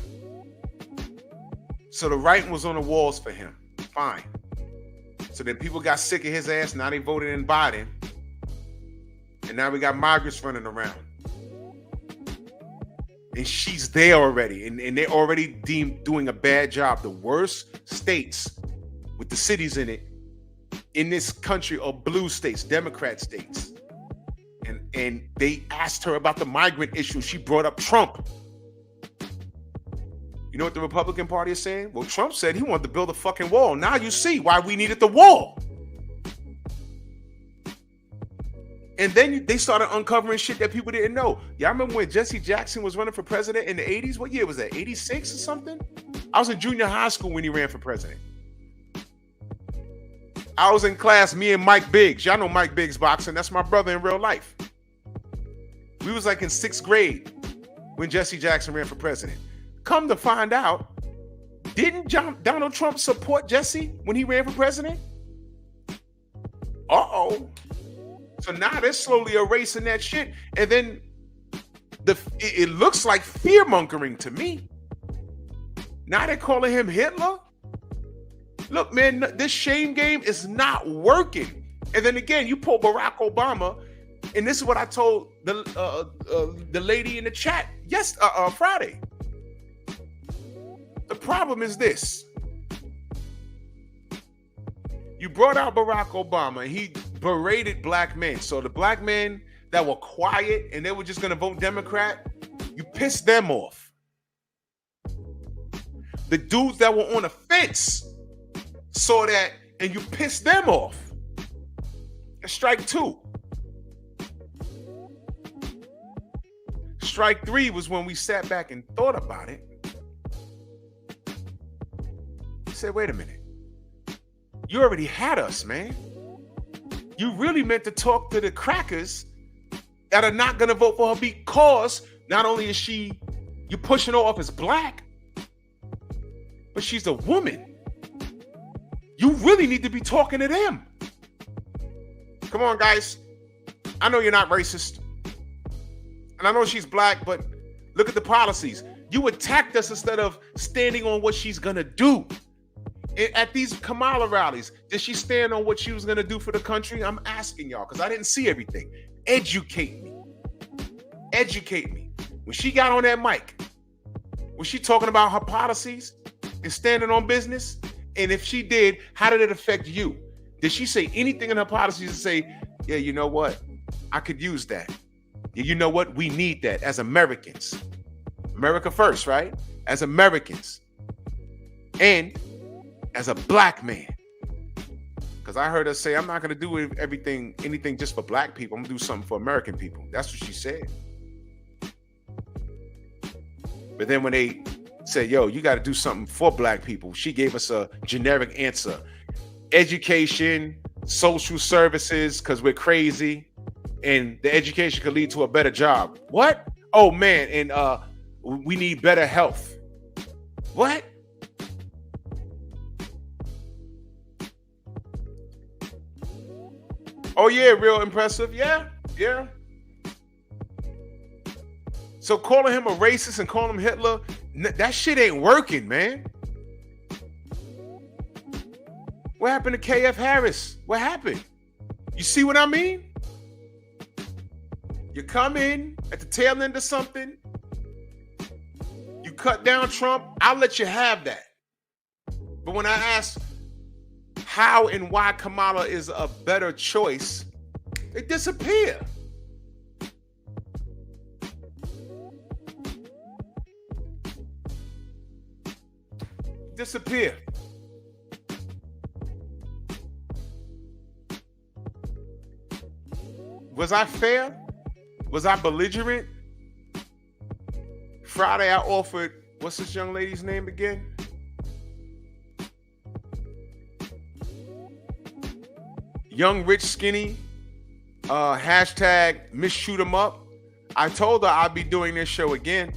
So the writing was on the walls for him. Fine. So then people got sick of his ass. Now they voted in Biden. And now we got migrants running around. And she's there already. And they're already deemed doing a bad job. The worst states with the cities in it in this country are blue states, Democrat states. And they asked her about the migrant issue. She brought up Trump. You know what the Republican Party is saying? Well, Trump said he wanted to build a fucking wall. Now you see why we needed the wall. And then they started uncovering shit that people didn't know. Y'all remember when Jesse Jackson was running for president in the 80s? What year was that? 86 or something? I was in junior high school when he ran for president. I was in class, me and Mike Biggs. Y'all know Mike Biggs boxing. That's my brother in real life. We was like in 6th grade when Jesse Jackson ran for president. Come to find out, didn't Donald Trump support Jesse when he ran for president? Uh-oh. So now they're slowly erasing that shit. And then it looks like fear-mongering to me. Now they're calling him Hitler? Look, man, this shame game is not working. And then again, you pull Barack Obama, and this is what I told the lady in the chat Friday. The problem is this. You brought out Barack Obama, and he berated black men. So the black men that were quiet and they were just going to vote Democrat, you pissed them off. The dudes that were on the fence saw that and you pissed them off. That's strike 2. Strike 3 was when we sat back and thought about it. I said, wait a minute. You already had us, man. You really meant to talk to the crackers that are not going to vote for her because not only is you pushing her off as black, but she's a woman. You really need to be talking to them. Come on, guys. I know you're not racist. And I know she's black, but look at the policies. You attacked us instead of standing on what she's going to do. At these Kamala rallies, did she stand on what she was going to do for the country? I'm asking y'all because I didn't see everything. Educate me. Educate me. When she got on that mic, was she talking about her policies and standing on business? And if she did, how did it affect you? Did she say anything in her policies to say, yeah, you know what? I could use that. Yeah, you know what? We need that as Americans. America first, right? As Americans. And as a black man. Because I heard her say, I'm not going to do anything just for black people. I'm going to do something for American people. That's what she said. But then when they said, yo, you got to do something for black people, she gave us a generic answer. Education, social services, because we're crazy, and the education could lead to a better job. What? Oh, man, and we need better health. What? Oh, yeah, real impressive. Yeah. So calling him a racist and calling him Hitler, that shit ain't working, man. What happened to K.F. Harris? What happened? You see what I mean? You come in at the tail end of something, you cut down Trump, I'll let you have that. But when I ask how and why Kamala is a better choice, they disappear. Disappear. Was I fair? Was I belligerent? Friday I offered, what's this young lady's name again? Young, rich, skinny, hashtag Miss Shoot 'em Up. I told her I'd be doing this show again.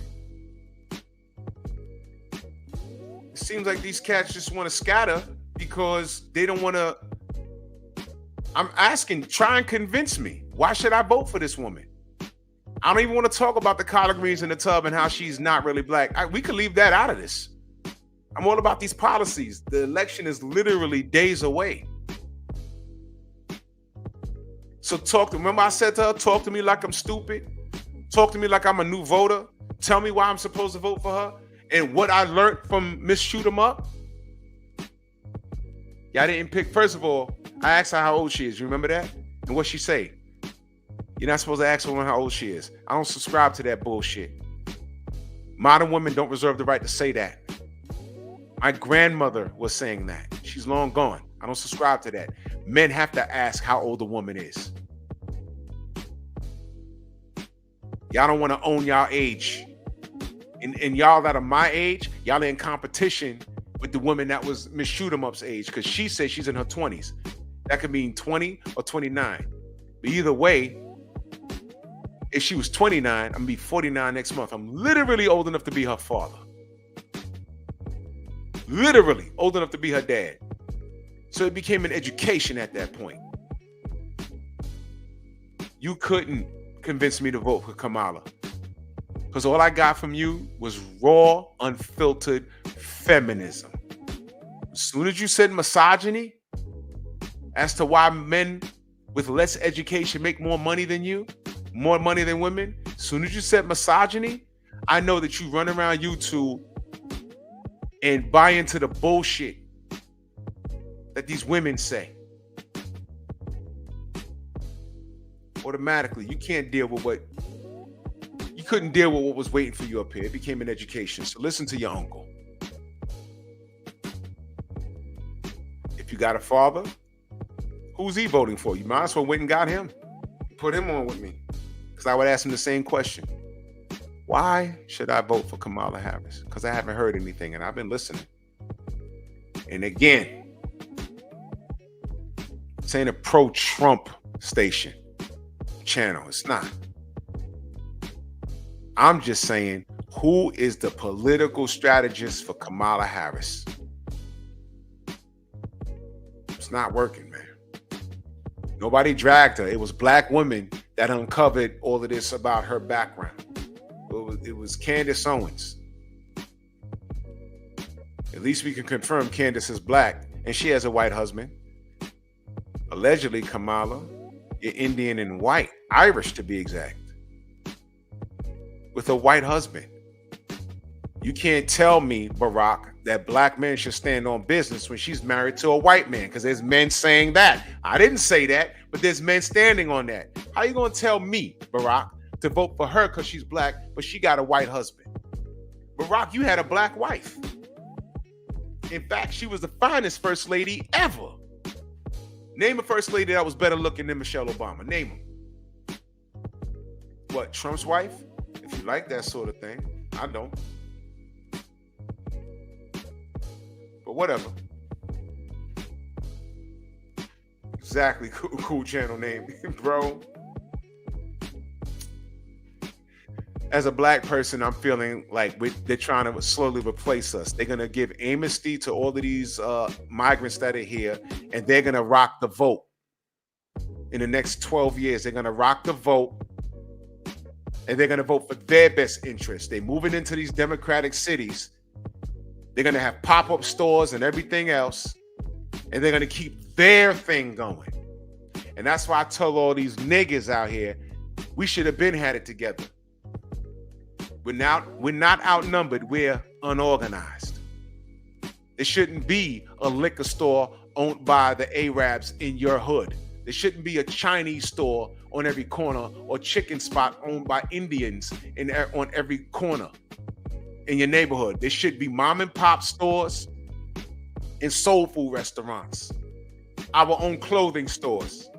It seems like these cats just want to scatter because they don't want to. I'm asking, try and convince me. Why should I vote for this woman? I don't even want to talk about the collard greens in the tub and how she's not really black. We could leave that out of this. I'm all about these policies. The election is literally days away. So remember I said to her, talk to me like I'm stupid. Talk to me like I'm a new voter. Tell me why I'm supposed to vote for her. And what I learned from Miss Shoot 'em Up. Yeah, I didn't pick. First of all, I asked her how old she is. You remember that? And what she say? You're not supposed to ask a woman how old she is. I don't subscribe to that bullshit. Modern women don't reserve the right to say that. My grandmother was saying that. She's long gone. I don't subscribe to that. Men have to ask how old a woman is. Y'all don't want to own y'all age. And y'all that are my age, y'all are in competition with the woman that was Miss Shoot 'em Up's age, because she says she's in her 20s. That could mean 20 or 29. But either way, if she was 29, I'm going to be 49 next month. I'm literally old enough to be her father. literally old enough to be her dad. So it became an education at that point. You couldn't convince me to vote for Kamala, because all I got from you was raw, unfiltered feminism. As soon as you said misogyny, as to why men with less education make more money than you, more money than women, as soon as you said misogyny, I know that you run around YouTube and buy into the bullshit that these women say. Automatically, you can't deal with what you couldn't deal with what was waiting for you up here. It became an education. So listen to your uncle. If you got a father, who's he voting for? You might as well went and got him. Put him on with me. Because I would ask him the same question. Why should I vote for Kamala Harris? Because I haven't heard anything and I've been listening. And again, this ain't a pro-Trump station, channel. It's not. I'm just saying, who is the political strategist for Kamala Harris? It's not working, man. Nobody dragged her. It was black women that uncovered all of this about her background. It was Candace Owens. At least we can confirm Candace is black and she has a white husband. Allegedly, Kamala, you're Indian and white, Irish to be exact, with a white husband. You can't tell me, Barack, that black men should stand on business when she's married to a white man, because there's men saying that. I didn't say that, but there's men standing on that. How you gonna tell me, Barack, to vote for her because she's black, but she got a white husband? Barack, you had a black wife. In fact, she was the finest first lady ever. Name a first lady that was better looking than Michelle Obama. Name them. What, Trump's wife? If you like that sort of thing. I don't. But whatever. Exactly. Cool channel name, bro. As a black person, I'm feeling like they're trying to slowly replace us. They're going to give amnesty to all of these migrants that are here, and they're going to rock the vote. In the next 12 years, they're going to rock the vote, and they're going to vote for their best interest. They're moving into these democratic cities. They're going to have pop-up stores and everything else, and they're going to keep their thing going. And that's why I tell all these niggas out here, we should have been had it together. We're not outnumbered. We're unorganized. There shouldn't be a liquor store owned by the Arabs in your hood. There shouldn't be a Chinese store on every corner or chicken spot owned by Indians on every corner in your neighborhood. There should be mom and pop stores and soul food restaurants, our own clothing stores.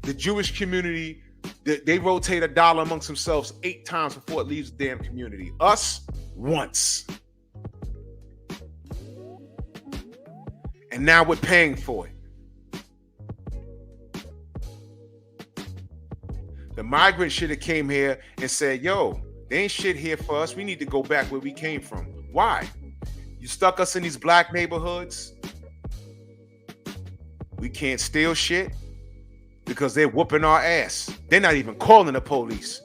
The Jewish community, they rotate $1 amongst themselves 8 times before it leaves the damn community. Us, once. And now we're paying for it. The migrants should have came here and said, yo, they ain't shit here for us. We need to go back where we came from. Why? You stuck us in these black neighborhoods. We can't steal shit because they're whooping our ass. They're not even calling the police.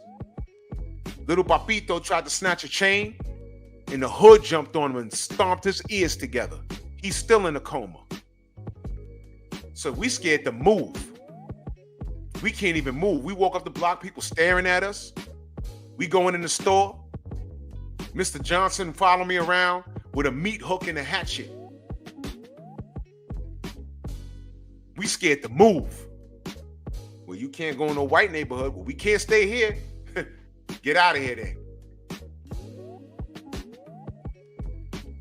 Little Papito tried to snatch a chain and the hood jumped on him and stomped his ears together. He's still in a coma. So we scared to move. We can't even move. We walk up the block, people staring at us. We going in the store. Mr. Johnson follow me around with a meat hook and a hatchet. We scared to move. Well, you can't go in a white neighborhood. Well, we can't stay here. Get out of here then.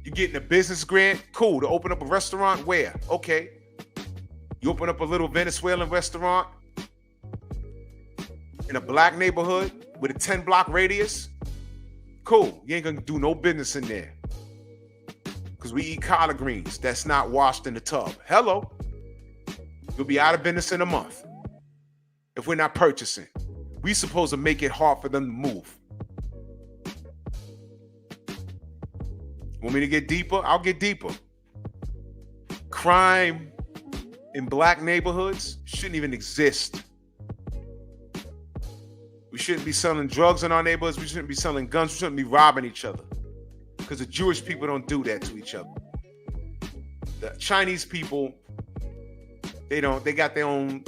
You getting a business grant? Cool. To open up a restaurant? Where? Okay. You open up a little Venezuelan restaurant in a black neighborhood with a 10-block radius? Cool. You ain't gonna do no business in there. Because we eat collard greens that's not washed in the tub. Hello. You'll be out of business in a month if we're not purchasing. We supposed to make it hard for them to move. Want me to get deeper? I'll get deeper. Crime in black neighborhoods shouldn't even exist. We shouldn't be selling drugs in our neighborhoods. We shouldn't be selling guns. We shouldn't be robbing each other. Because the Jewish people don't do that to each other. The Chinese people, they don't. They got their own,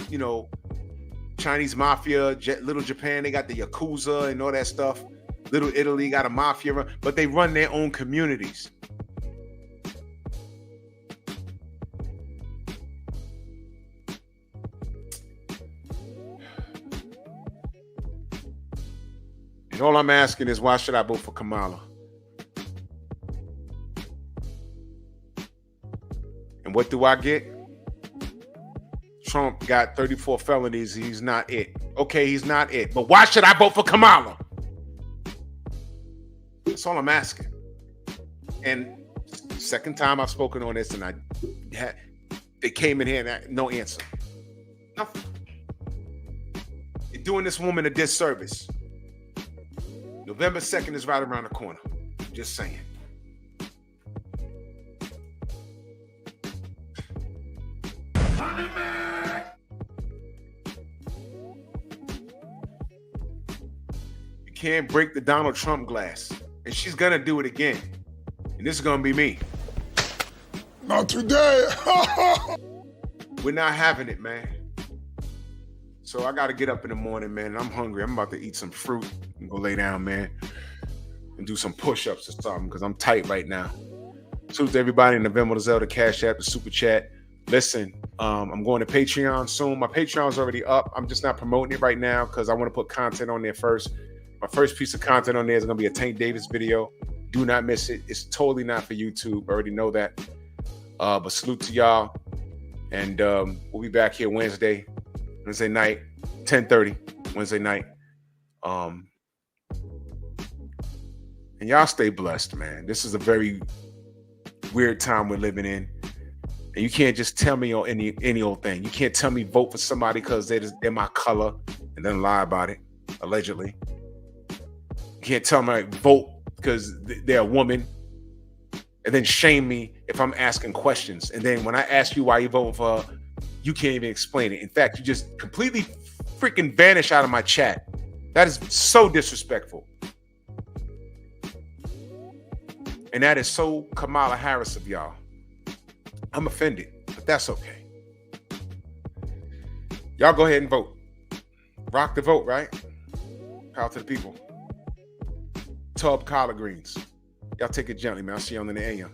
Chinese mafia. Little Japan, they got the Yakuza and all that stuff. Little Italy got a mafia, but they run their own communities. And all I'm asking is, why should I vote for Kamala? And what do I get? Trump got 34 felonies. He's not it. Okay, he's not it. But why should I vote for Kamala? That's all I'm asking. And second time I've spoken on this, and they came in here and no answer. Nothing. You're doing this woman a disservice. November 2nd is right around the corner. Just saying. You can't break the Donald Trump glass. And she's gonna do it again. And this is gonna be me. Not today. We're not having it, man. So I gotta get up in the morning, man, and I'm hungry. I'm about to eat some fruit and go lay down, man, and do some push-ups or something, because I'm tight right now. Salute to everybody in the Venmo, the Zelle, the Cash App, the Super Chat. Listen, I'm going to Patreon soon. My Patreon's already up. I'm just not promoting it right now because I want to put content on there first. My first piece of content on there is going to be a Tank Davis video. Do not miss it. It's totally not for YouTube. I already know that. But salute to y'all. And we'll be back here Wednesday night, 10:30, Wednesday night. And y'all stay blessed, man. This is a very weird time we're living in. And you can't just tell me on any old thing. You can't tell me vote for somebody because they're my color and then lie about it, allegedly. You can't tell me vote because they're a woman and then shame me if I'm asking questions. And then when I ask you why you voting for her, you can't even explain it. In fact, you just completely freaking vanish out of my chat. That is so disrespectful. And that is so Kamala Harris of y'all. I'm offended, but that's okay. Y'all go ahead and vote. Rock the vote, right? Power to the people. Tub collard greens. Y'all take it gently, man. I'll see you on the AM.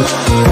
Peace.